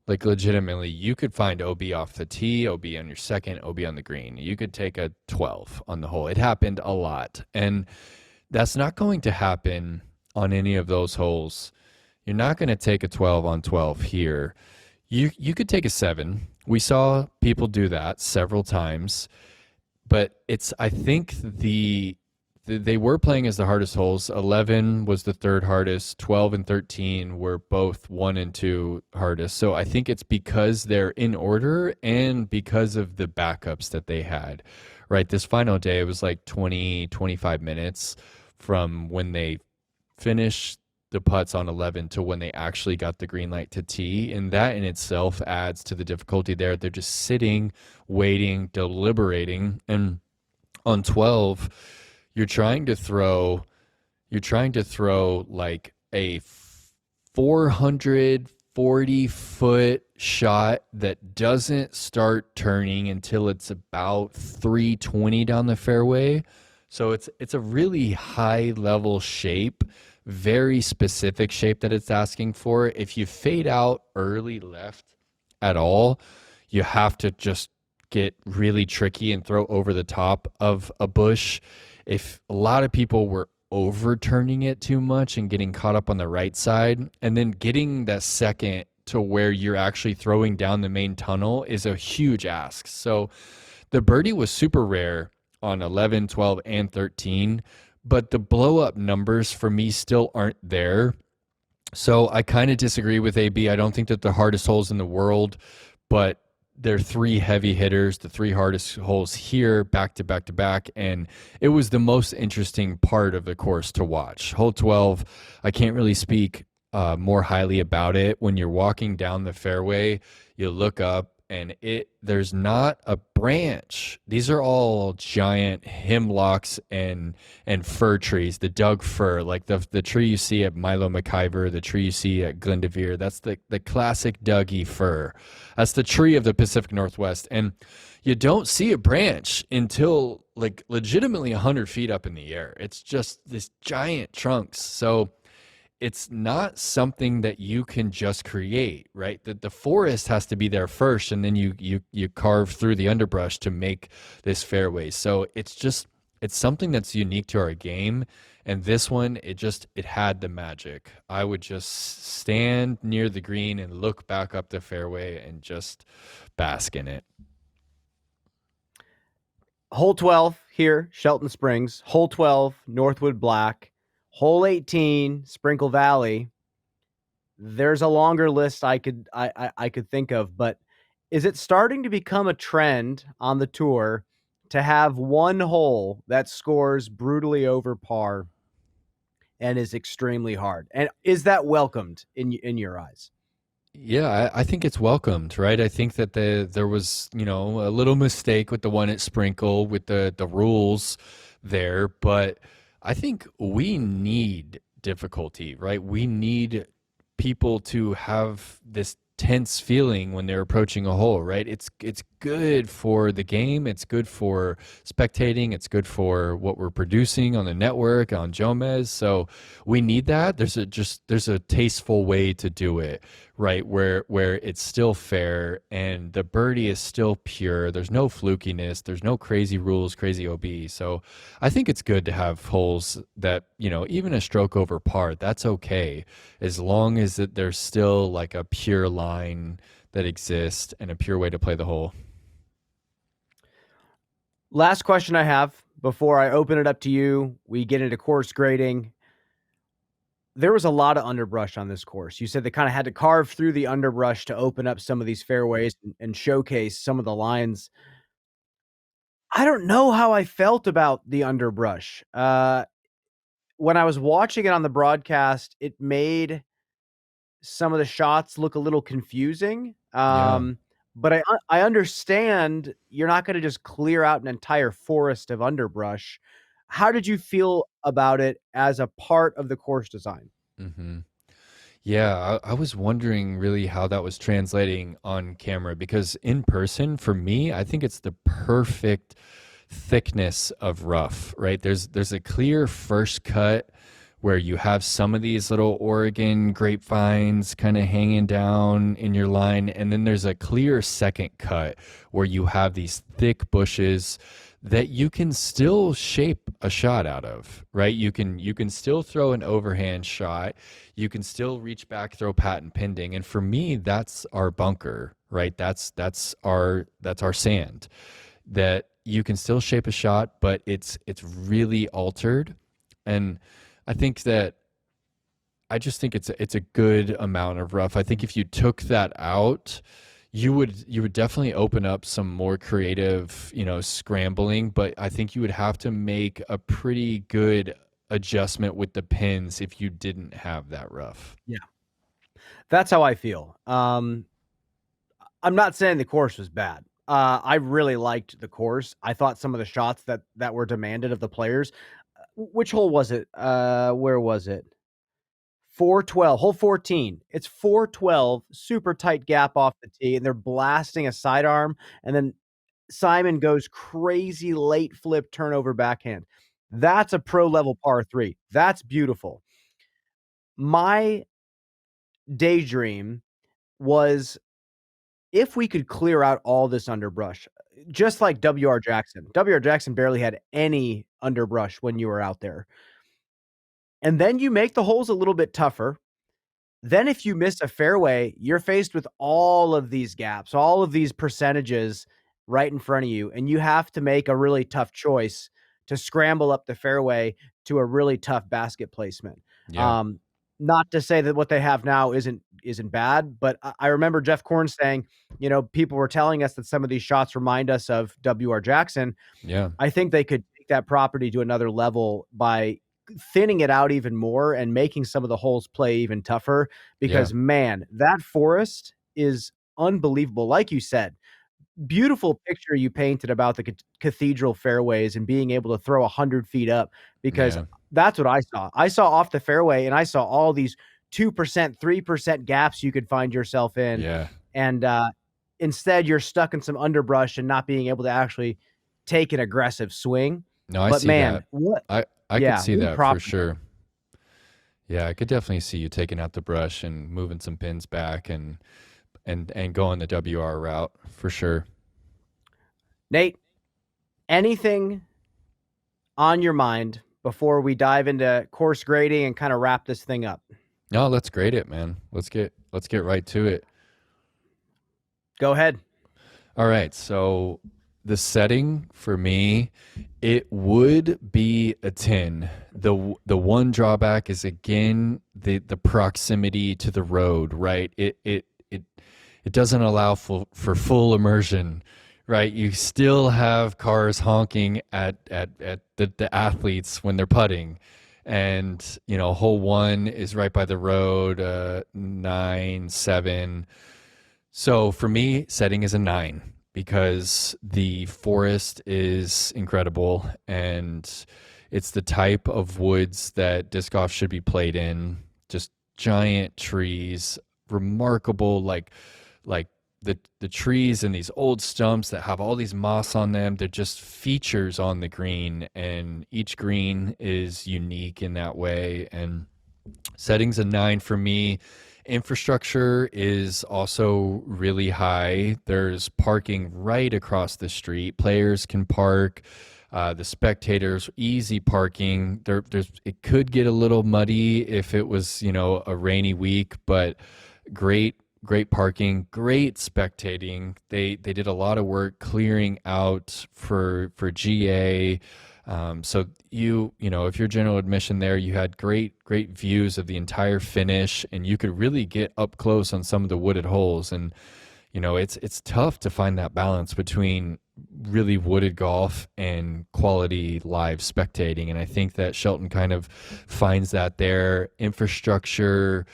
Like, legitimately, you could find OB off the tee, OB on your second, OB on the green. You could take a 12 on the hole. It happened a lot. And that's not going to happen on any of those holes. You're not going to take a 12 on 12 here. You could take a 7. We saw people do that several times. But I think they were playing as the hardest holes. 11 was the third hardest. 12 and 13 were both 1 and 2 hardest. So I think it's because they're in order and because of the backups that they had, right? This final day, it was like 20, 25 minutes from when they finished the putts on 11 to when they actually got the green light to tee. And that in itself adds to the difficulty there. They're just sitting, waiting, deliberating. And on 12, you're trying to throw like a 440-foot shot that doesn't start turning until it's about 320 down the fairway. So it's a really high level shape, very specific shape that it's asking for. If you fade out early left at all, you have to just get really tricky and throw over the top of a bush. If a lot of people were overturning it too much and getting caught up on the right side, and then getting that second to where you're actually throwing down the main tunnel is a huge ask. So the birdie was super rare on 11, 12, and 13, but the blow up numbers for me still aren't there. So I kind of disagree with AB. I don't think that the hardest holes in the world, but they're 3 heavy hitters, the 3 hardest holes here, back to back to back. And it was the most interesting part of the course to watch. Hole 12, I can't really speak more highly about it. When you're walking down the fairway, you look up and there's not a branch. These are all giant hemlocks and fir trees, the Doug fir, like the tree you see at Milo McIver, the tree you see at Glendevere. That's the classic Dougie fir. That's the tree of the Pacific Northwest. And you don't see a branch until like legitimately 100 feet up in the air. It's just this giant trunks. So it's not something that you can just create, right? The forest has to be there first, and then you carve through the underbrush to make this fairway. So it's something that's unique to our game. And this one, it had the magic. I would just stand near the green and look back up the fairway and just bask in it. Hole 12 here, Shelton Springs. Hole 12, Northwood Black. Hole 18, Sprinkle Valley. There's a longer list I could think of, but is it starting to become a trend on the tour to have one hole that scores brutally over par and is extremely hard? And is that welcomed in your eyes? Yeah, I think it's welcomed, right? I think that there was, a little mistake with the one at Sprinkle with the rules there, but I think we need difficulty, right? We need people to have this tense feeling when they're approaching a hole, right? It's good for the game. It's good for spectating. It's good for what we're producing on the network, on Jomez. So we need that. There's a tasteful way to do it, right? Where it's still fair and the birdie is still pure. There's no flukiness. There's no crazy rules, crazy OB. So I think it's good to have holes that, even a stroke over par, that's okay, as long as that there's still like a pure line that exists and a pure way to play the hole. Last question I have before I open it up to you. We get into course grading. there was a lot of underbrush on this course. You said they kind of had to carve through the underbrush to open up some of these fairways and showcase some of the lines. I don't know how I felt about the underbrush. When I was watching it on the broadcast, it made some of the shots look a little confusing. Yeah. But I understand you're not gonna just clear out an entire forest of underbrush. How did you feel about it as a part of the course design? hmm Yeah, I was wondering really how that was translating on camera because in person, for me, I think it's the perfect thickness of rough, right? There's a clear first cut where you have some of these little Oregon grapevines kind of hanging down in your line, and then there's a clear second cut where you have these thick bushes that you can still shape a shot out of, right? You can still throw an overhand shot, you can still reach back, throw patent pending, and for me, that's our bunker, right? That's our sand. That you can still shape a shot, but it's really altered, and I think that I just think it's a good amount of rough. I think if you took that out, you would definitely open up some more creative, scrambling, but I think you would have to make a pretty good adjustment with the pins if you didn't have that rough. Yeah. That's how I feel. I'm not saying the course was bad. I really liked the course. I thought some of the shots that were demanded of the players. Which hole was it? Where was it? 412, hole 14. It's 412, super tight gap off the tee, and they're blasting a sidearm, and then Simon goes crazy late flip turnover backhand. That's a pro level par 3. That's beautiful. My daydream was if we could clear out all this underbrush, just like WR Jackson. WR Jackson barely had any underbrush when you were out there. And then you make the holes a little bit tougher. Then if you miss a fairway, you're faced with all of these gaps, all of these percentages right in front of you, and you have to make a really tough choice to scramble up the fairway to a really tough basket placement. Yeah. Um, Not to say that what they have now isn't bad, but I remember Jeff Korn saying, people were telling us that some of these shots remind us of WR Jackson. Yeah. I think they could take that property to another level by thinning it out even more and making some of the holes play even tougher Yeah. because, man, that forest is unbelievable. Like you said, beautiful picture you painted about the cathedral fairways and being able to throw 100 feet up because Yeah. that's what I saw. I saw off the fairway and I saw all these 2%, 3% gaps you could find yourself in. Yeah. And instead, you're stuck in some underbrush and not being able to actually take an aggressive swing. No, I But see man, that. what? I could Yeah, see what that for property. sure. Yeah, I could definitely see you taking out the brush and moving some pins back and going the WR route for sure. Nate, anything on your mind before we dive into course grading and kind of wrap this thing up? No, let's grade it, man. Let's get right to it. Go ahead. All right, so the setting for me, it would be a 10. The one drawback is again the proximity to the road, right? It doesn't allow for full immersion, right? You still have cars honking at the athletes when they're putting. And, hole one is right by the road, 9, 7. So for me, setting is a 9 because the forest is incredible and it's the type of woods that disc golf should be played in. Just giant trees, remarkable like the trees and these old stumps that have all these moss on them. They're just features on the green, and each green is unique in that way. And settings a 9 for me. Infrastructure is also really high. There's parking right across the street. Players can park. The spectators, easy parking. It could get a little muddy if it was, a rainy week, but great parking, great spectating. They did a lot of work clearing out for GA. So if your general admission there, you had great views of the entire finish, and you could really get up close on some of the wooded holes. And it's tough to find that balance between really wooded golf and quality live spectating. And I think that Shelton kind of finds that there. Infrastructure,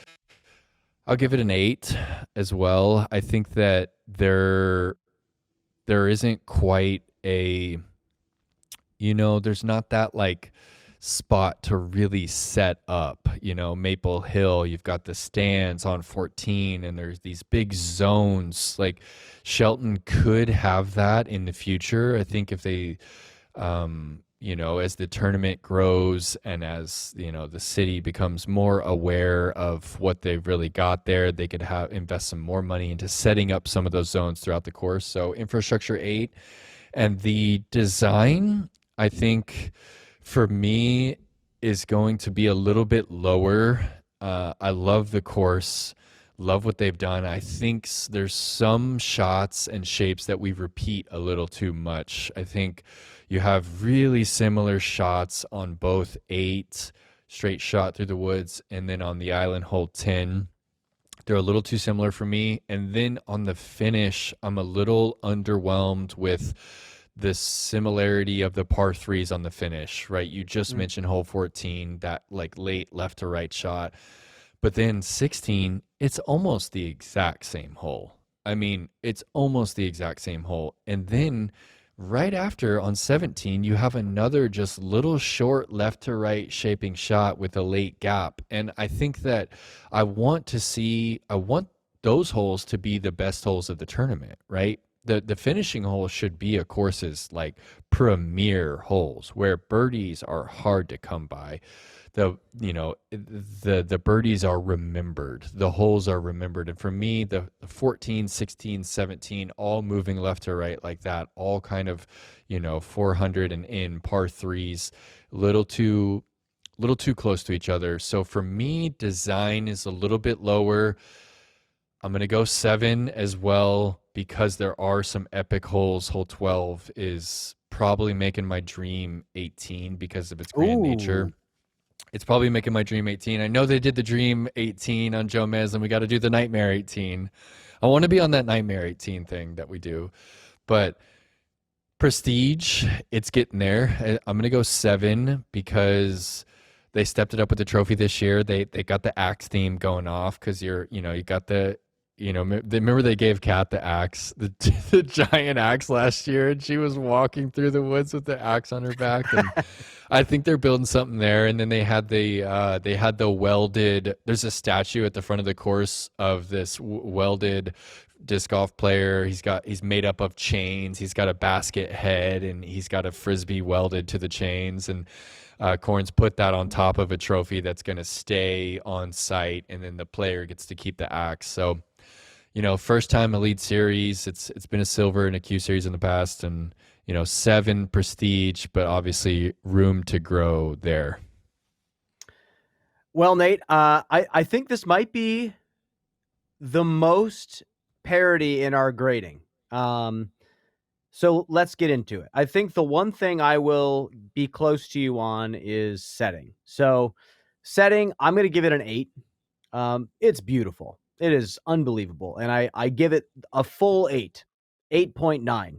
I'll give it an 8 as well. I think that there isn't quite a, there's not that like spot to really set up. Maple Hill, you've got the stands on 14, and there's these big zones. Like Shelton could have that in the future. I think if they, as the tournament grows and as the city becomes more aware of what they've really got there, they could invest some more money into setting up some of those zones throughout the course. So infrastructure 8, and the design, I think, for me, is going to be a little bit lower. I love the course, love what they've done. I think there's some shots and shapes that we repeat a little too much. I think you have really similar shots on both 8, straight shot through the woods, and then on the island hole 10. They're a little too similar for me. And then on the finish, I'm a little underwhelmed with the similarity of the par 3s on the finish, right? You just mentioned hole 14, that like late left to right shot. But then 16, it's almost the exact same hole. I mean, it's almost the exact same hole. And then right after on 17, you have another just little short left to right shaping shot with a late gap. And I think that I want those holes to be the best holes of the tournament, right? The finishing hole should be a course's like premier holes where birdies are hard to come by. The birdies are remembered. The holes are remembered. And for me, the 14, 16, 17, all moving left to right like that, all kind of, 400 and in par 3s, little too close to each other. So for me, design is a little bit lower. I'm going to go 7 as well because there are some epic holes. Hole 12 is probably making my dream 18 because of its grand nature. It's probably making my dream 18. I know they did the dream 18 on Jomez, and we got to do the nightmare 18. I want to be on that nightmare 18 thing that we do. But prestige, it's getting there. I'm going to go 7 because they stepped it up with the trophy this year. They got the axe theme going off because you got the, remember they gave Kat the axe, the giant axe last year, and she was walking through the woods with the axe on her back. And I think they're building something there. And then they had the welded. There's a statue at the front of the course of this welded disc golf player. He's made up of chains. He's got a basket head, and he's got a frisbee welded to the chains. And Corns put that on top of a trophy that's going to stay on site, and then the player gets to keep the axe. So, first time Elite Series. It's been a silver and a Q Series in the past, and 7 prestige, but obviously room to grow there. Well, Nate, I think this might be the most parity in our grading. So let's get into it. I think the one thing I will be close to you on is setting. So setting, I'm going to give it an 8. It's beautiful. It is unbelievable. And I give it a full 8, 8.9.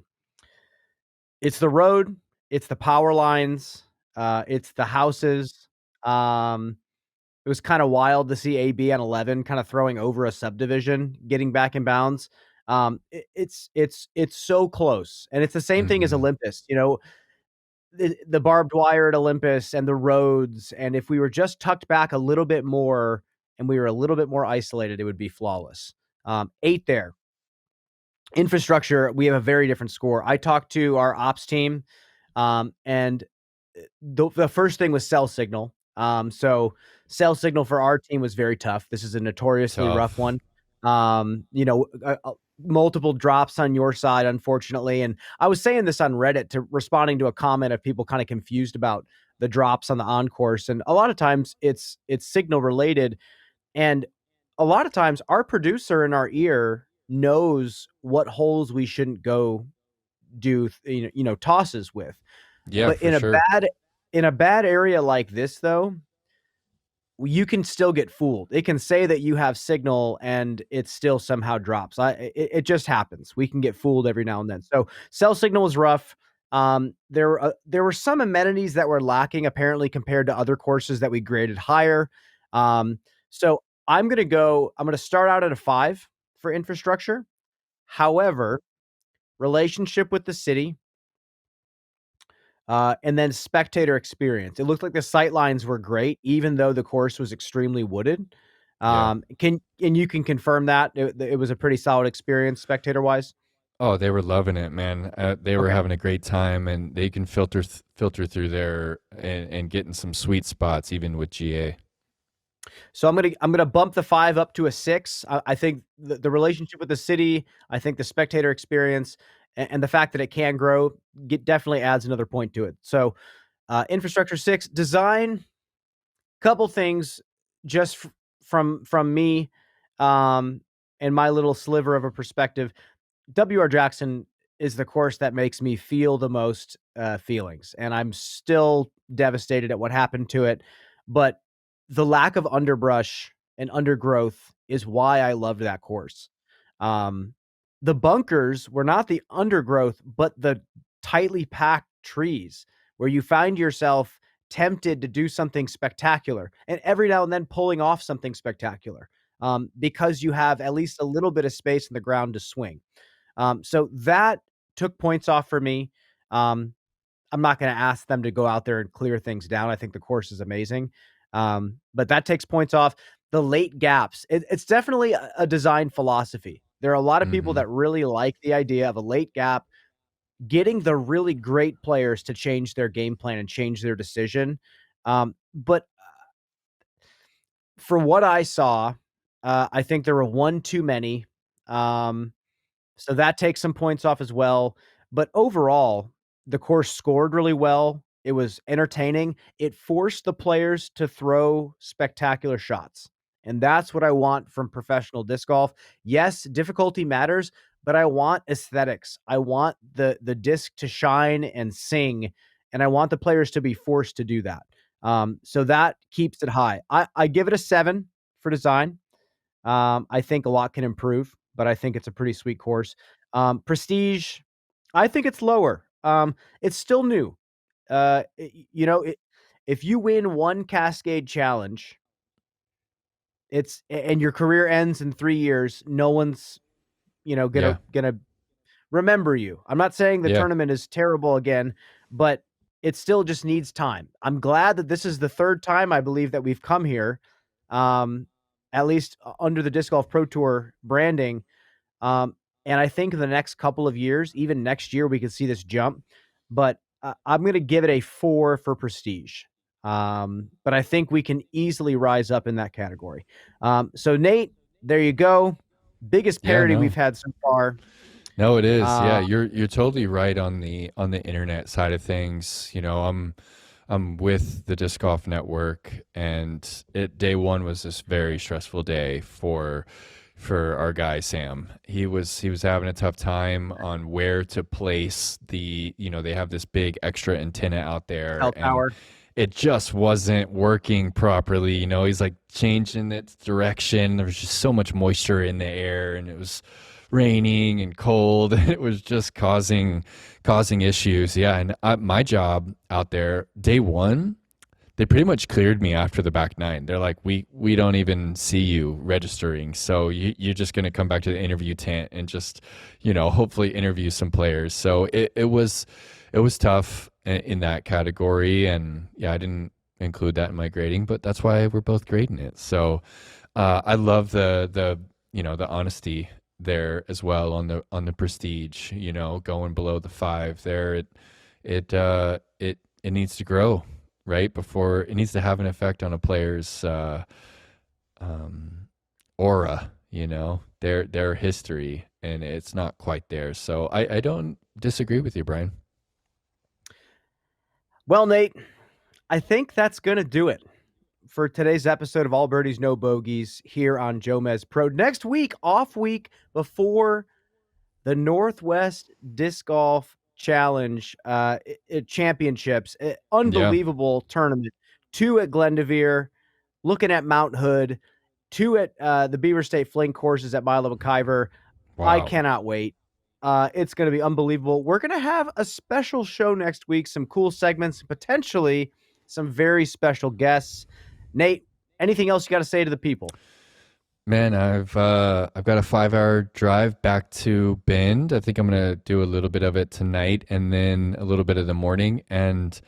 It's the road. It's the power lines. It's the houses. It was kind of wild to see AB on 11 kind of throwing over a subdivision, getting back in bounds. It's so close, and it's the same thing as Olympus. The barbed wire at Olympus and the roads, and if we were just tucked back a little bit more and we were a little bit more isolated, it would be flawless. 8 there. Infrastructure, we have a very different score. I talked to our ops team, and the first thing was cell signal. So cell signal for our team was very tough. This is a notoriously rough one. Multiple drops on your side, unfortunately. And I was saying this on Reddit responding to a comment of people kind of confused about the drops on the on-course. And a lot of times it's signal related. And a lot of times our producer in our ear knows what holes we shouldn't go do, tosses with. Yeah, But for sure. in a bad area like this, though, you can still get fooled. It can say that you have signal and it still somehow drops. It just happens. We can get fooled every now and then. So cell signal was rough. There were some amenities that were lacking apparently compared to other courses that we graded higher. So I'm gonna start out at a 5 for infrastructure. However, relationship with the city, and then spectator experience. It looked like the sight lines were great, even though the course was extremely wooded. Yeah. You can confirm that it was a pretty solid experience spectator wise? Oh, they were loving it, man. They were Okay. having a great time, and they can filter through there and get in some sweet spots, even with GA. So I'm gonna bump the 5 up to a 6. I think the relationship with the city, I think the spectator experience, and the fact that it can grow definitely adds another point to it. So infrastructure 6, design, couple things just from me, um, and my little sliver of a perspective. WR Jackson is the course that makes me feel the most feelings, and I'm still devastated at what happened to it. But the lack of underbrush and undergrowth is why I loved that course. Um, the bunkers were not the undergrowth, but the tightly packed trees where you find yourself tempted to do something spectacular and every now and then pulling off something spectacular, because you have at least a little bit of space in the ground to swing. So that took points off for me. Um, I'm not going to ask them to go out there and clear things down. I think the course is amazing. But that takes points off. The late gaps, it's definitely a design philosophy. There are a lot of people Hmm. that really like the idea of a late gap, getting the really great players to change their game plan and change their decision. But for what I saw, I think there were one too many. Um, So that takes some points off as well. But overall, the course scored really well. It was entertaining. It forced the players to throw spectacular shots. And that's what I want from professional disc golf. Yes, difficulty matters, but I want aesthetics. I want the disc to shine and sing, and I want the players to be forced to do that. So that keeps it high. I give it a 7 for design. I think a lot can improve, but I think it's a pretty sweet course. Prestige, I think it's lower. It's still new. If you win one Cascade challenge, and your career ends in 3 years, no one's Yeah. gonna remember you. I'm not saying the Yeah. tournament is terrible again, but it still just needs time. I'm glad that this is the third time I believe that we've come here, um, at least under the Disc Golf Pro Tour branding. Um, and I think in the next couple of years, even next year, we could see this jump. But I'm going to give it a 4 for prestige. But I think we can easily rise up in that category. So Nate, there you go. Biggest Yeah. parody we've No. had so far. No, it is. Uh, Yeah, you're totally right on the internet side of things. I'm with the Disc Golf Network, and day one was this very stressful day for our guy Sam. He was having a tough time on where to place they have this big extra antenna out there, Cell and tower. it just wasn't working properly. He's like changing its direction. There was just so much moisture in the air, and it was raining and cold. It was just causing issues. Yeah, and my job out there, day one, they pretty much cleared me after the back nine. They're like, we don't even see you registering, so you're just going to come back to the interview tent and just hopefully interview some players. So it was tough in that category, and yeah, I didn't include that in my grading, but that's why we're both grading it. So I love the honesty there as well on the prestige. Going below the 5 there, it needs to grow, right? Before it needs to have an effect on a player's um, aura, their history, and it's not quite there. So I don't disagree with you, Brian. Well, Nate, I think that's going to do it for today's episode of All Birdies, No Bogeys here on JomezPro. Next week, off week before the Northwest Disc Golf Challenge championships. Unbelievable tournament. 2 at Glendoveer, looking at Mount Hood, 2 at the Beaver State Fling courses at Milo McIver. Wow. I cannot wait. It's going to be unbelievable. We're going to have a special show next week, some cool segments, potentially some very special guests. Nate, anything else you got to say to the people? Man, I've got a 5-hour drive back to Bend. I think I'm gonna do a little bit of it tonight and then a little bit of the morning. And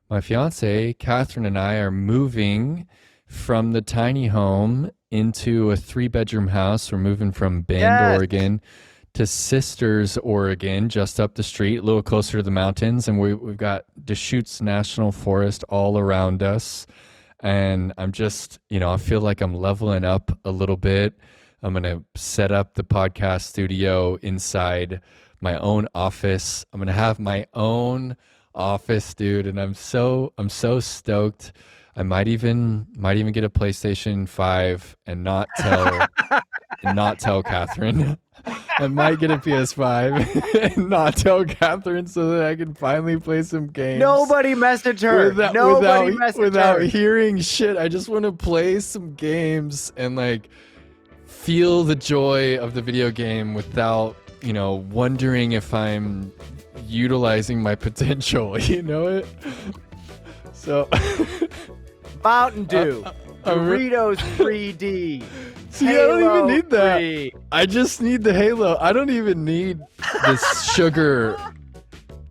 my fiance, Catherine, and I are moving from the tiny home into a 3-bedroom house. We're moving from Bend, Oregon to Sisters, Oregon, just up the street, a little closer to the mountains. And we've got Deschutes National Forest all around us. And I'm just, I feel like I'm leveling up a little bit. I'm going to set up the podcast studio inside my own office. I'm going to have my own office, dude. And I'm so stoked. I might even get a PlayStation 5 and not tell Catherine. I might get a PS5 and not tell Catherine so that I can finally play some games. Nobody messaged her. Without hearing shit. I just want to play some games and like feel the joy of the video game without, wondering if I'm utilizing my potential. You know it? So Mountain Dew, Doritos 3D. See, I don't even need that. 3. I just need the Halo. I don't even need the sugar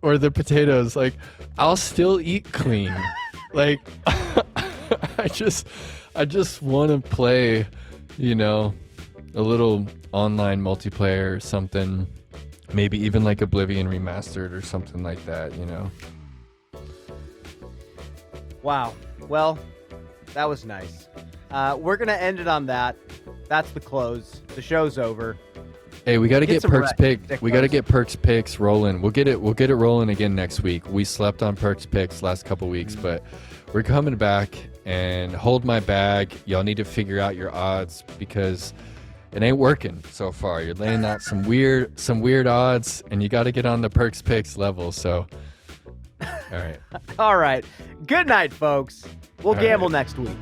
or the potatoes. Like, I'll still eat clean. Like, I just want to play, a little online multiplayer or something. Maybe even like Oblivion Remastered or something like that, Wow. Well, that was nice. We're going to end it on that. That's the close. The show's over. Hey, we got to get Perks Picks. We got to get Perks Picks rolling. We'll get it rolling again next week. We slept on Perks Picks last couple weeks, but we're coming back. And hold my bag. Y'all need to figure out your odds because it ain't working so far. You're laying out some weird odds, and you got to get on the Perks Picks level. So, all right. All right. Good night, folks. We'll gamble next week.